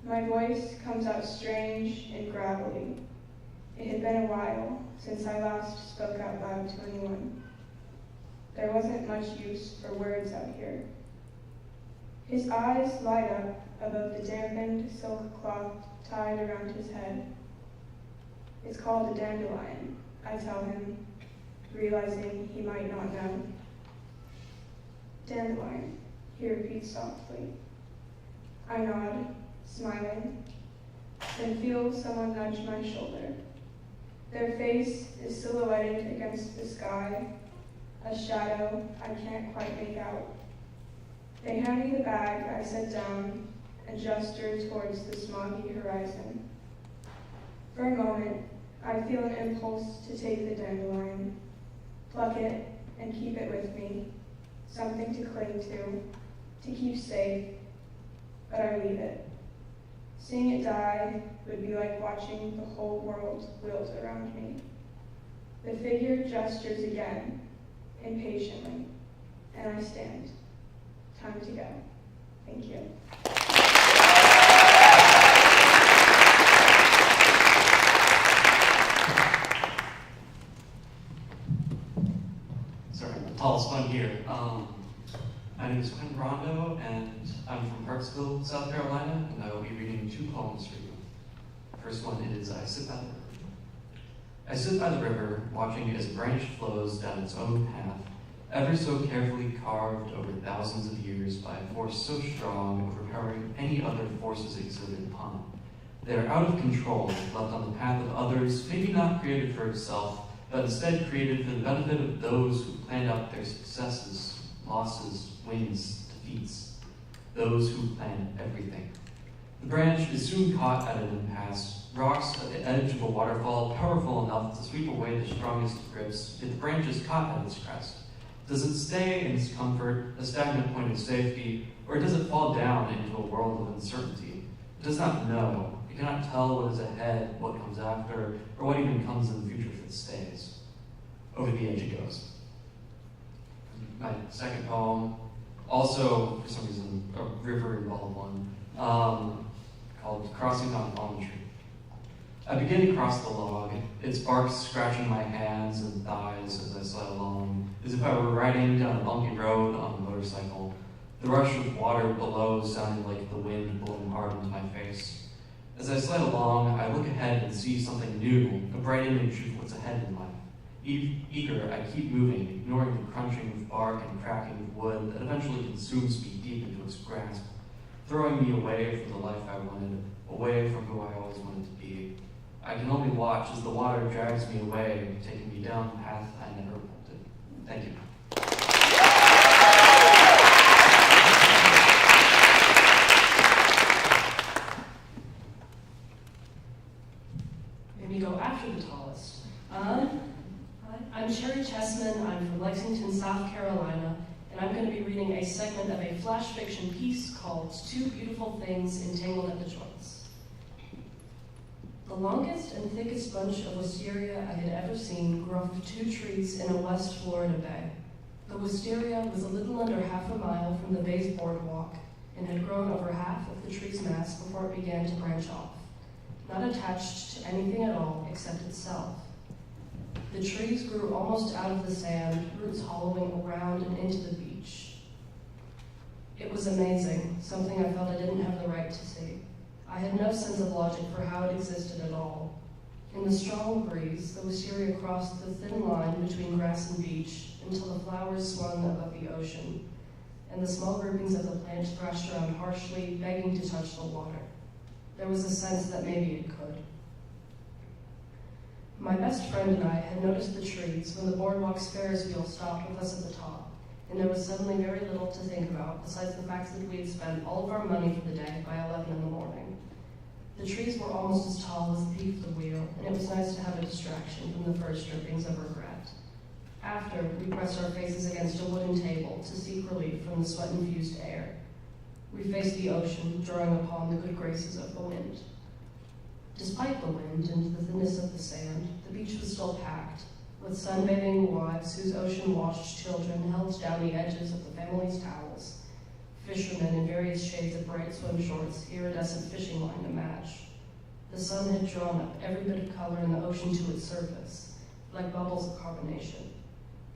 My voice comes out strange and gravelly. It had been a while since I last spoke out loud to anyone. There wasn't much use for words out here. His eyes light up above the dampened silk cloth tied around his head. It's called a dandelion, I tell him, realizing he might not know. Dandelion, he repeats softly. I nod, smiling, then feel someone nudge my shoulder. Their face is silhouetted against the sky, a shadow I can't quite make out. They hand me the bag I set down and gesture towards the smoggy horizon. For a moment, I feel an impulse to take the dandelion, pluck it and keep it with me, something to cling to keep safe, but I leave it. Seeing it die would be like watching the whole world wilt around me. The figure gestures again, impatiently, and I stand. Time to go. Thank you. Sorry, I'm the tallest one here. My name is Quinn B, and I'm from Hartsville, South Carolina, and I will be reading 2 poems for you. The first one is I Sit by the River. I sit by the river, watching as a branch flows down its own path, ever so carefully carved over thousands of years by a force so strong, overpowering any other forces exerted upon it. They are out of control, left on the path of others, maybe not created for itself, but instead created for the benefit of those who planned out their successes, losses, wins, defeats, those who planned everything. The branch is soon caught at an impasse, rocks at the edge of a waterfall powerful enough to sweep away the strongest grips, yet the branch is caught at its crest. Does it stay in its comfort, a stagnant point of safety, or does it fall down into a world of uncertainty? It does not know. It cannot tell what is ahead, what comes after, or what even comes in the future if it stays. Over the edge it goes. My second poem, also, for some reason, a river-involved one, called Crossing on a Palm Tree. I begin to cross the log, its bark scratching my hands and thighs as I slide along, as if I were riding down a bumpy road on a motorcycle, the rush of water below sounding like the wind blowing hard into my face. As I slide along, I look ahead and see something new, a bright image of what's ahead in life. Eager, I keep moving, ignoring the crunching of bark and cracking of wood that eventually consumes me deep into its grasp, throwing me away from the life I wanted, away from who I always wanted to be. I can only watch as the water drags me away, taking me down a path I never wanted. Thank you. Maybe go after the tallest. I'm Sherry Chessman. I'm from Lexington, South Carolina, and I'm going to be reading a segment of a flash fiction piece called Two Beautiful Things Entangled at the Joints. The longest and thickest bunch of wisteria I had ever seen grew off of 2 trees in a West Florida bay. The wisteria was a little under half a mile from the bay's boardwalk and had grown over half of the tree's mass before it began to branch off, not attached to anything at all except itself. The trees grew almost out of the sand, roots hollowing around and into the beach. It was amazing, something I felt I didn't have the right to see. I had no sense of logic for how it existed at all. In the strong breeze, the wisteria crossed the thin line between grass and beach until the flowers swung above the ocean, and the small groupings of the plants thrashed around harshly, begging to touch the water. There was a sense that maybe it could. My best friend and I had noticed the trees when the boardwalk's Ferris wheel stopped with us at the top, and there was suddenly very little to think about besides the fact that we had spent all of our money for the day by 11 in the morning. The trees were almost as tall as the peak of the wheel, and it was nice to have a distraction from the first drippings of regret. After, we pressed our faces against a wooden table to seek relief from the sweat-infused air. We faced the ocean, drawing upon the good graces of the wind. Despite the wind and the thinness of the sand, the beach was still packed, with sunbathing wives whose ocean-washed children held down the edges of the family's towels, fishermen in various shades of bright swim shorts, iridescent fishing line to match. The sun had drawn up every bit of color in the ocean to its surface, like bubbles of carbonation.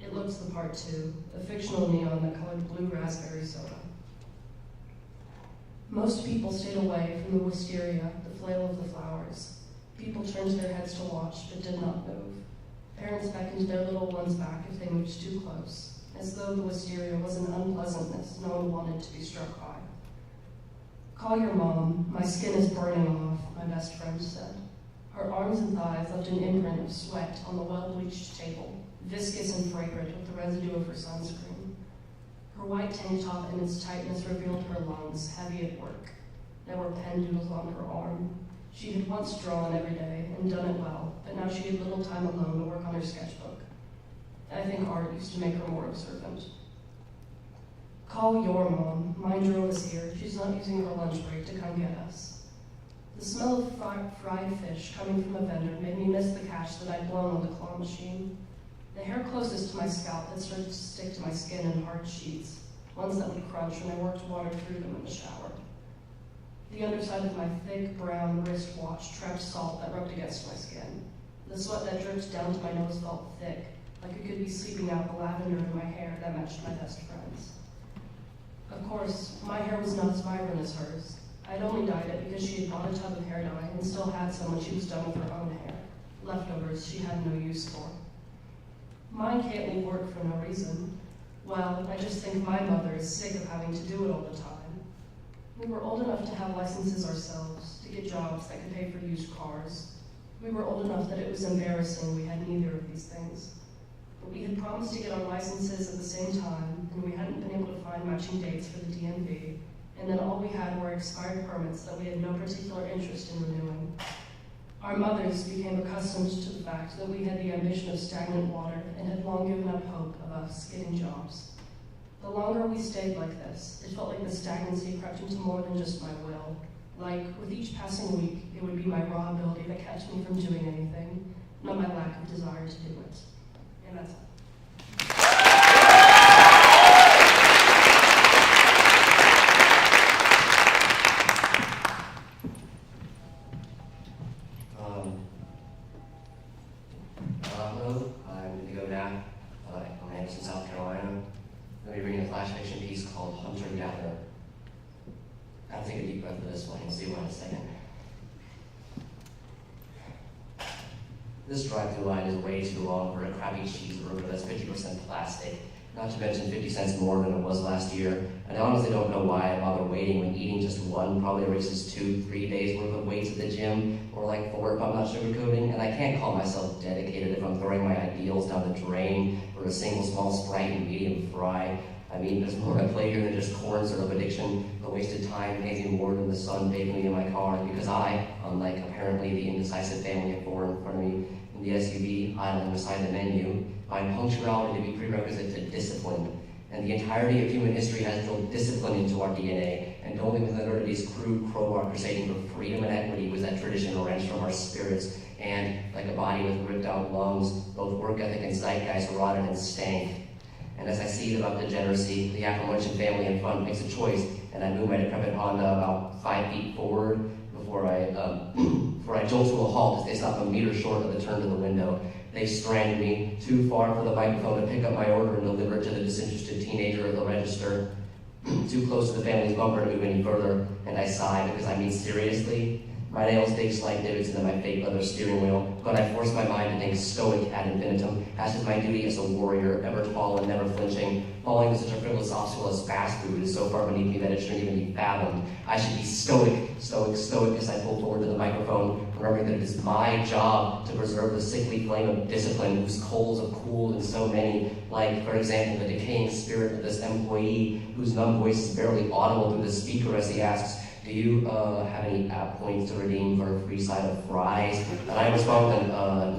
It looked the part too, a fictional neon that colored blue raspberry soda. Most people stayed away from the wisteria, the flail of the flowers. People turned their heads to watch, but did not move. Parents beckoned their little ones back if they moved too close, as though the wisteria was an unpleasantness no one wanted to be struck by. "Call your mom, my skin is burning off," my best friend said. Her arms and thighs left an imprint of sweat on the well-bleached table, viscous and fragrant with the residue of her sunscreen. Her white tank top and its tightness revealed her lungs, heavy at work. There were pen doodles on her arm. She had once drawn every day and done it well, but now she had little time alone to work on her sketchbook. I think art used to make her more observant. "Call your mom. Mine drove us here. She's not using her lunch break to come get us." The smell of fried fish coming from a vendor made me miss the catch that I'd blown on the claw machine. The hair closest to my scalp had started to stick to my skin in hard sheets, ones that would crunch when I worked water through them in the shower. The underside of my thick, brown wrist watch tracked salt that rubbed against my skin. The sweat that dripped down to my nose felt thick, like it could be sleeping out the lavender in my hair that matched my best friend's. Of course, my hair was not as vibrant as hers. I'd only dyed it because she had bought a tub of hair dye and still had some when she was done with her own hair, leftovers she had no use for. Mine can't leave work for no reason. Well, I just think my mother is sick of having to do it all the time. We were old enough to have licenses ourselves, to get jobs that could pay for used cars. We were old enough that it was embarrassing we had neither of these things. But we had promised to get our licenses at the same time, and we hadn't been able to find matching dates for the DMV, and then all we had were expired permits that we had no particular interest in renewing. Our mothers became accustomed to the fact that we had the ambition of stagnant water and had long given up hope of us getting jobs. The longer we stayed like this, it felt like the stagnancy crept into more than just my will. Like, with each passing week, it would be my raw ability that kept me from doing anything, not my lack of desire to do it. And that's all. Hello, I'm Indigo Knapp. I'm in South Carolina. I'm going to be reading a flash fiction piece called Hunter and Gatherer. I'll take a deep breath for this one. You'll see why in a second. This drive-through line is way too long for a crappy cheeseburger that's 50% plastic, not to mention 50 cents more than it was last year. And I honestly don't know why I bother waiting when eating just one probably erases 2-3 days worth of weights at the gym, or like 4 if I'm not sugarcoating. And I can't call myself dedicated if I'm throwing my ideals down the drain for a single small Sprite and medium fry. I mean, there's more at play here than just corn syrup addiction. The wasted time pays me more than the sun bathing me in my car, because I, unlike apparently the indecisive family of 4 in front of me in the SUV idling beside the menu, find punctuality to be prerequisite to discipline. And the entirety of human history has drilled discipline into our DNA, and only with modernity's crude crowbar crusading for freedom and equity was that tradition wrenched from our spirits, and, like a body with ripped out lungs, both work ethic and zeitgeist rotted and stank. And as I see about degeneracy, the aforementioned family in front makes a choice, and I move my decrepit Honda about 5 feet forward before I jolt to a halt as they stop a meter short of the turn to the window. They stranded me too far for the microphone to pick up my order and deliver it to the disinterested teenager at the register. too close to the family's bumper to move any further, and I sigh because I mean seriously. My nails dig slight divots into my fake leather steering wheel, but I force my mind to think stoic ad infinitum, as is my duty as a warrior, ever tall and never flinching. Falling to such a frivolous obstacle as fast food is so far beneath me that it shouldn't even be fathomed. I should be stoic as I pull forward to the microphone, remembering that it is my job to preserve the sickly flame of discipline whose coals have cooled in so many, like, for example, the decaying spirit of this employee whose numb voice is barely audible through the speaker as he asks, "Do you have any app points to redeem for a free side of fries?" And I respond with,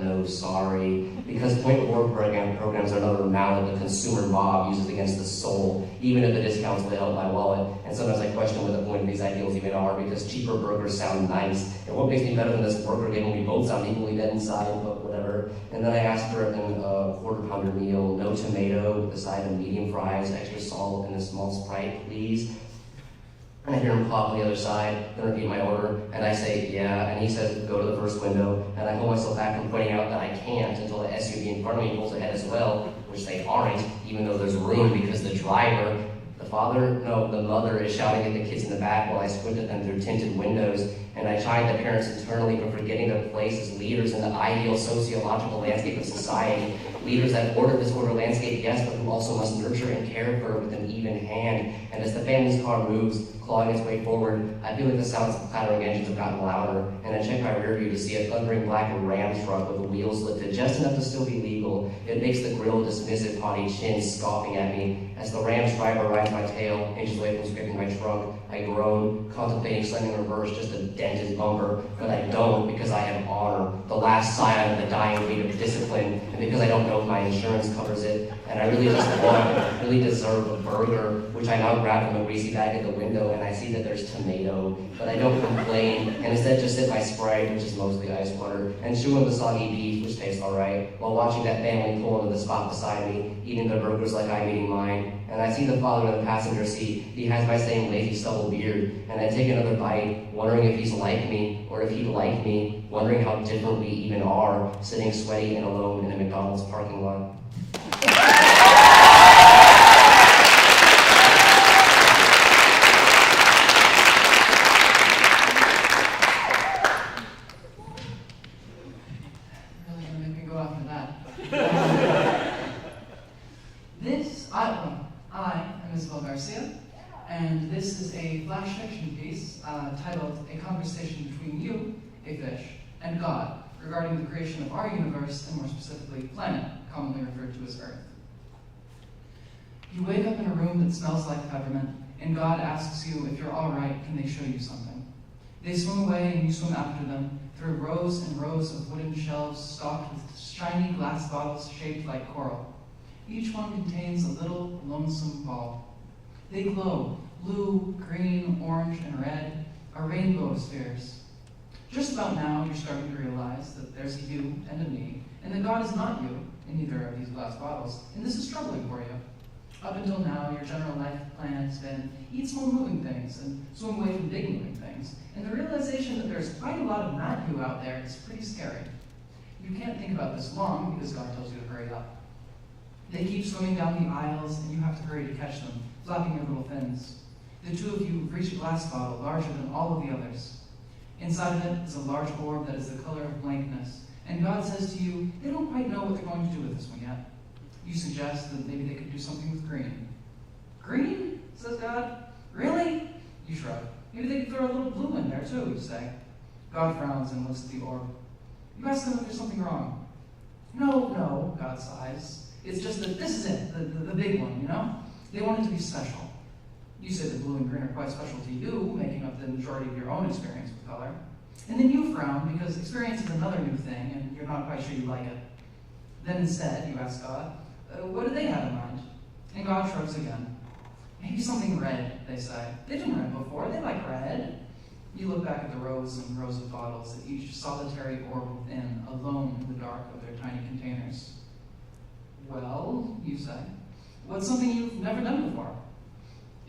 "No, sorry," because point reward programs are another mallet the consumer mob uses against the soul, even if the discounts will help my wallet. And sometimes I question what the point of these ideals even are, because cheaper burgers sound nice. And what makes me better than this burger game when we both sound equally dead inside, but whatever. And then I ask for a quarter pounder meal, no tomato, with a side of medium fries, extra salt, and a small Sprite, please. And I hear him cough on the other side, then repeat my order, and I say, yeah, and he says, go to the first window, and I hold myself back from pointing out that I can't until the SUV in front of me pulls ahead as well, which they aren't, even though there's room because the driver, the mother is shouting at the kids in the back while I squint at them through tinted windows, and I chide the parents internally for forgetting their place as leaders in the ideal sociological landscape of society, leaders that order this order landscape, yes, but who also must nurture and care for it with an even hand. And as the family's car moves, clawing its way forward, I feel like the sounds of clattering engines have gotten louder, and I check my rear view to see a thundering black Ram truck with the wheels lifted just enough to still be legal. It makes the grill dismissive, haughty chin scoffing at me. As the Ram's driver rides my tail, inches away from scraping my trunk, I groan, contemplating slamming reverse just to dent his bumper, but I don't because I have honor, the last scion of the dying breed of discipline, and because I don't know if my insurance covers it, and I really deserve a burger, which I now grab from a greasy bag at the window, and I see that there's tomato, but I don't complain, and instead just sip my Sprite, which is mostly ice water, and chew on the soggy beef, which tastes alright, while watching that family pull into the spot beside me, eating their burgers like I'm eating mine. And I see the father in the passenger seat. He has my same lazy stubble beard, and I take another bite, wondering if he's like me, or if he'd like me, wondering how different we even are, sitting sweaty and alone in a McDonald's parking lot. Really gonna make me go after that. I am Isel Garcia, and this is a flash fiction piece titled A Conversation Between You, a Fish, and God, regarding the creation of our universe, and more specifically, planet, commonly referred to as Earth. You wake up in a room that smells like peppermint, and God asks you if you're all right, can they show you something? They swim away, and you swim after them, through rows and rows of wooden shelves stocked with shiny glass bottles shaped like coral. Each one contains a little lonesome ball. They glow, blue, green, orange, and red, a rainbow of spheres. Just about now, you're starting to realize that there's a you and a me, and that God is not you in either of these glass bottles, and this is troubling for you. Up until now, your general life plan has been eat small moving things and swim away from big moving things, and the realization that there's quite a lot of not you out there is pretty scary. You can't think about this long because God tells you to hurry up. They keep swimming down the aisles, and you have to hurry to catch them, flapping your little fins. The two of you reach a glass bottle larger than all of the others. Inside of it is a large orb that is the color of blankness, and God says to you, they don't quite know what they're going to do with this one yet. You suggest that maybe they could do something with green. Green? Says God. Really? You shrug. Maybe they could throw a little blue in there too, you say. God frowns and looks at the orb. You ask them if there's something wrong. No, God sighs. It's just that this is it, the big one, you know? They want it to be special. You say that blue and green are quite special to you, making up the majority of your own experience with color. And then you frown because experience is another new thing, and you're not quite sure you like it. Then instead, you ask God, what do they have in mind? And God shrugs again. Maybe something red, they say. They've done red before, they like red. You look back at the rows and rows of bottles, at each solitary orb within, alone in the dark of their tiny containers. Well, you say, what's something you've never done before?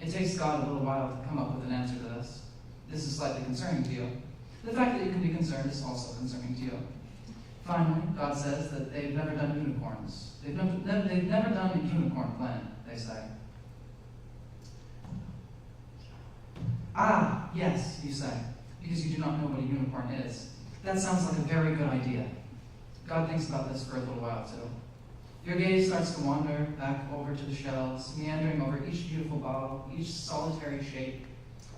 It takes God a little while to come up with an answer to this. This is slightly concerning to you. The fact that you can be concerned is also concerning to you. Finally, God says that they've never done unicorns. They've never done a unicorn planet, they say. Ah, yes, you say, because you do not know what a unicorn is. That sounds like a very good idea. God thinks about this for a little while, too. Your gaze starts to wander back over to the shells, meandering over each beautiful bottle, each solitary shape.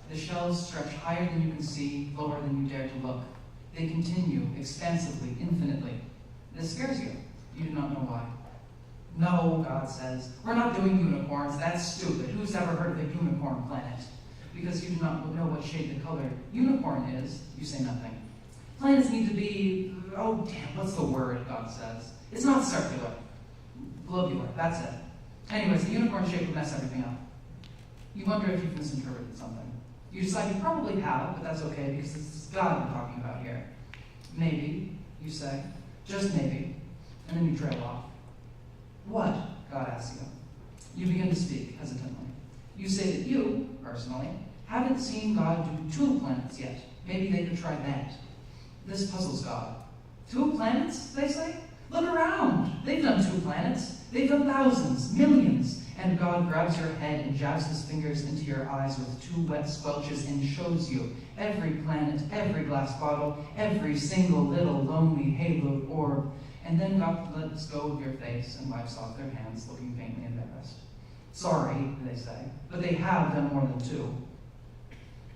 The shells stretch higher than you can see, lower than you dare to look. They continue, expansively, infinitely. This scares you. You do not know why. No, God says, we're not doing unicorns. That's stupid. Who's ever heard of a unicorn planet? Because you do not know what shade the color unicorn is, you say nothing. Planets need to be, oh damn, what's the word, God says? It's not circular. Globular, that's it. Anyways, the unicorn shape would mess everything up. You wonder if you've misinterpreted something. You decide you probably have, but that's okay because it's God we're talking about here. Maybe, you say, just maybe, and then you trail off. What? God asks you. You begin to speak hesitantly. You say that you, personally, haven't seen God do 2 planets yet. Maybe they could try that. This puzzles God. 2 planets, they say? Look around. They've done 2 planets. They've done thousands, millions. And God grabs your head and jabs his fingers into your eyes with 2 wet squelches and shows you every planet, every glass bottle, every single little lonely haloed orb. And then God lets go of your face and wipes off their hands, looking faintly embarrassed. Sorry, they say, but they have done more than 2.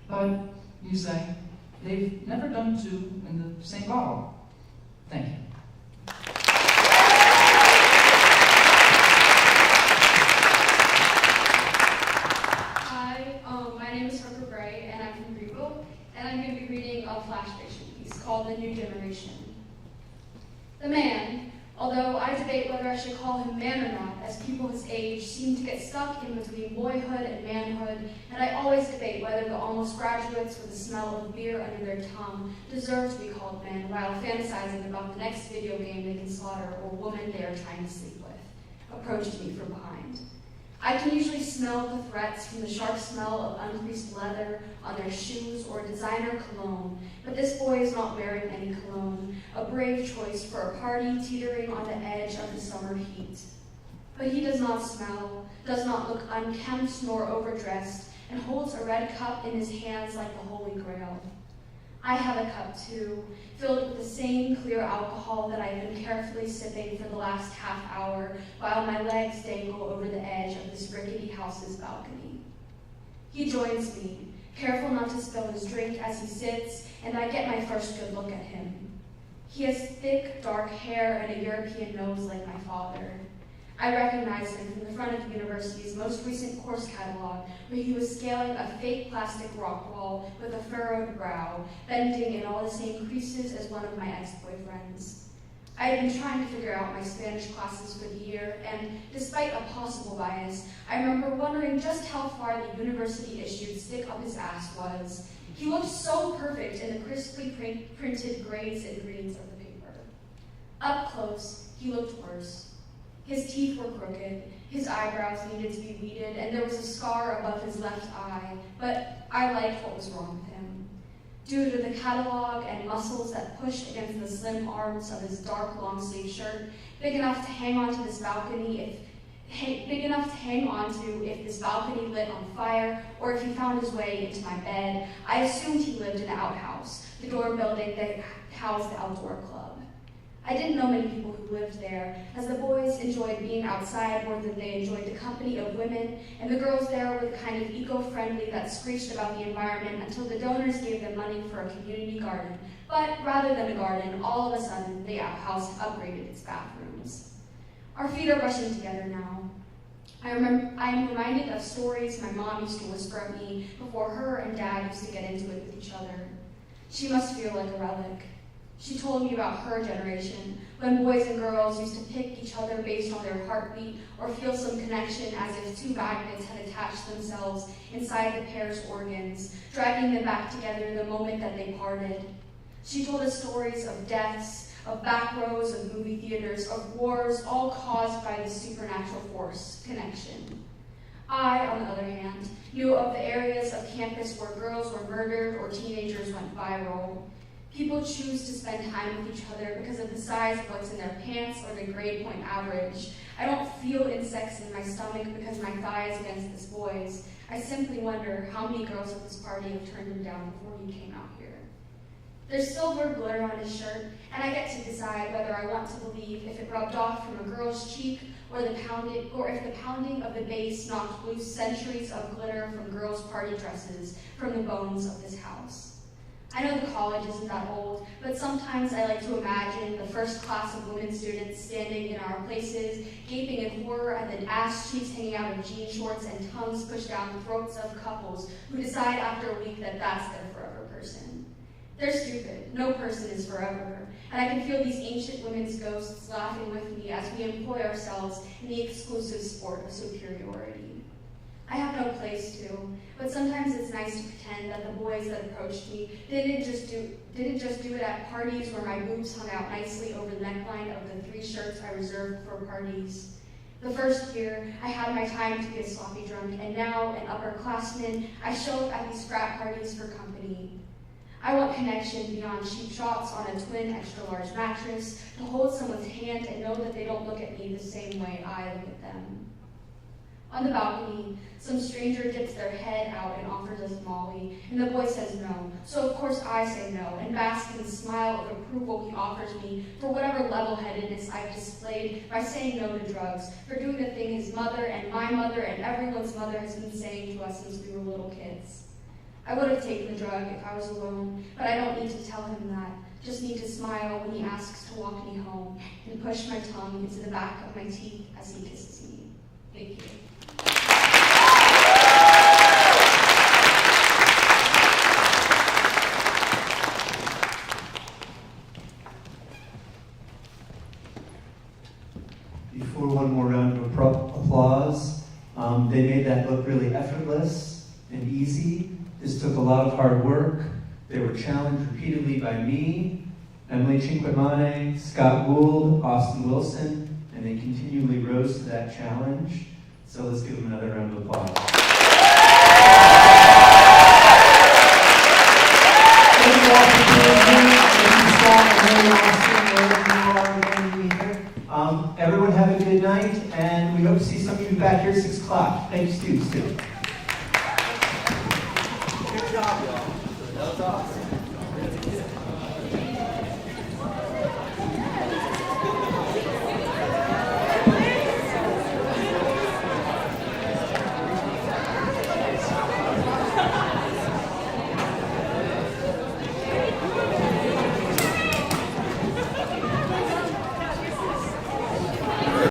But, you say, they've never done 2 in the same bottle. Thank you. My name is Harper Bray, and I'm from Greenville, and I'm going to be reading a flash fiction piece called The New Generation. The man, although I debate whether I should call him man or not, as people his age seem to get stuck in between boyhood and manhood, and I always debate whether the almost graduates with the smell of beer under their tongue deserve to be called men while fantasizing about the next video game they can slaughter or woman they are trying to sleep with, approaches me from behind. I can usually smell the threats from the sharp smell of uncreased leather on their shoes or designer cologne, but this boy is not wearing any cologne, a brave choice for a party teetering on the edge of the summer heat. But he does not smell, does not look unkempt nor overdressed, and holds a red cup in his hands like the Holy Grail. I have a cup too, filled with the same clear alcohol that I've been carefully sipping for the last half hour while my legs dangle over the edge of this rickety house's balcony. He joins me, careful not to spill his drink as he sits, and I get my first good look at him. He has thick, dark hair and a European nose like my father. I recognize him from the front of the university's most recent course catalog, where he was scaling a fake plastic rock wall with a furrowed brow, bending in all the same creases as one of my ex-boyfriends. I had been trying to figure out my Spanish classes for the year, and despite a possible bias, I remember wondering just how far the university-issued stick up his ass was. He looked so perfect in the crisply printed grays and greens of the paper. Up close, he looked worse. His teeth were crooked, his eyebrows needed to be weeded, and there was a scar above his left eye, but I liked what was wrong with him. Due to the catalog and muscles that pushed against the slim arms of his dark long-sleeve shirt, big enough to hang onto this balcony if this balcony lit on fire, or if he found his way into my bed, I assumed he lived in the outhouse, the dorm building that housed the outdoor club. I didn't know many people who lived there, as the boys enjoyed being outside more than they enjoyed the company of women, and the girls there were the kind of eco-friendly that screeched about the environment until the donors gave them money for a community garden. But rather than a garden, all of a sudden, the outhouse upgraded its bathrooms. Our feet are brushing together now. I am reminded of stories my mom used to whisper at me before her and Dad used to get into it with each other. She must feel like a relic. She told me about her generation, when boys and girls used to pick each other based on their heartbeat or feel some connection as if 2 magnets had attached themselves inside the pair's organs, dragging them back together the moment that they parted. She told us stories of deaths, of back rows of movie theaters, of wars, all caused by the supernatural force connection. I, on the other hand, knew of the areas of campus where girls were murdered or teenagers went viral. People choose to spend time with each other because of the size of what's in their pants or their grade point average. I don't feel insects in my stomach because my thigh is against this boy's. I simply wonder how many girls at this party have turned him down before he came out here. There's silver glitter on his shirt, and I get to decide whether I want to believe if it rubbed off from a girl's cheek or if the pounding of the bass knocked loose centuries of glitter from girls' party dresses from the bones of this house. I know the college isn't that old, but sometimes I like to imagine the first class of women students standing in our places, gaping in horror at the ass cheeks hanging out of jean shorts and tongues pushed down the throats of couples who decide after a week that that's their forever person. They're stupid. No person is forever. And I can feel these ancient women's ghosts laughing with me as we employ ourselves in the exclusive sport of superiority. I have no place to, but sometimes it's nice to pretend that the boys that approached me didn't just do it at parties where my boobs hung out nicely over the neckline of the 3 shirts I reserved for parties. The first year, I had my time to get sloppy drunk, and now, an upperclassman, I show up at these frat parties for company. I want connection beyond cheap shots on a twin extra-large mattress, to hold someone's hand and know that they don't look at me the same way I look at them. On the balcony, some stranger dips their head out and offers us Molly, and the boy says no, so of course I say no, and bask in the smile of approval he offers me for whatever level-headedness I've displayed by saying no to drugs, for doing the thing his mother and my mother and everyone's mother has been saying to us since we were little kids. I would have taken the drug if I was alone, but I don't need to tell him that, just need to smile when he asks to walk me home, and push my tongue into the back of my teeth as he kisses me. Thank you. Before one more round of applause, they made that look really effortless and easy. This took a lot of hard work. They were challenged repeatedly by me, Emily Cinquemane, Scott Gould, Austin Wilson, and they continually rose to that challenge. So let's give them another round of applause. Thank you all for being here. Thank you, Scott, and Austin, wherever you are going to be here. Everyone have a good night, and we hope to see some of you back here at 6 o'clock. Thank you, students, too.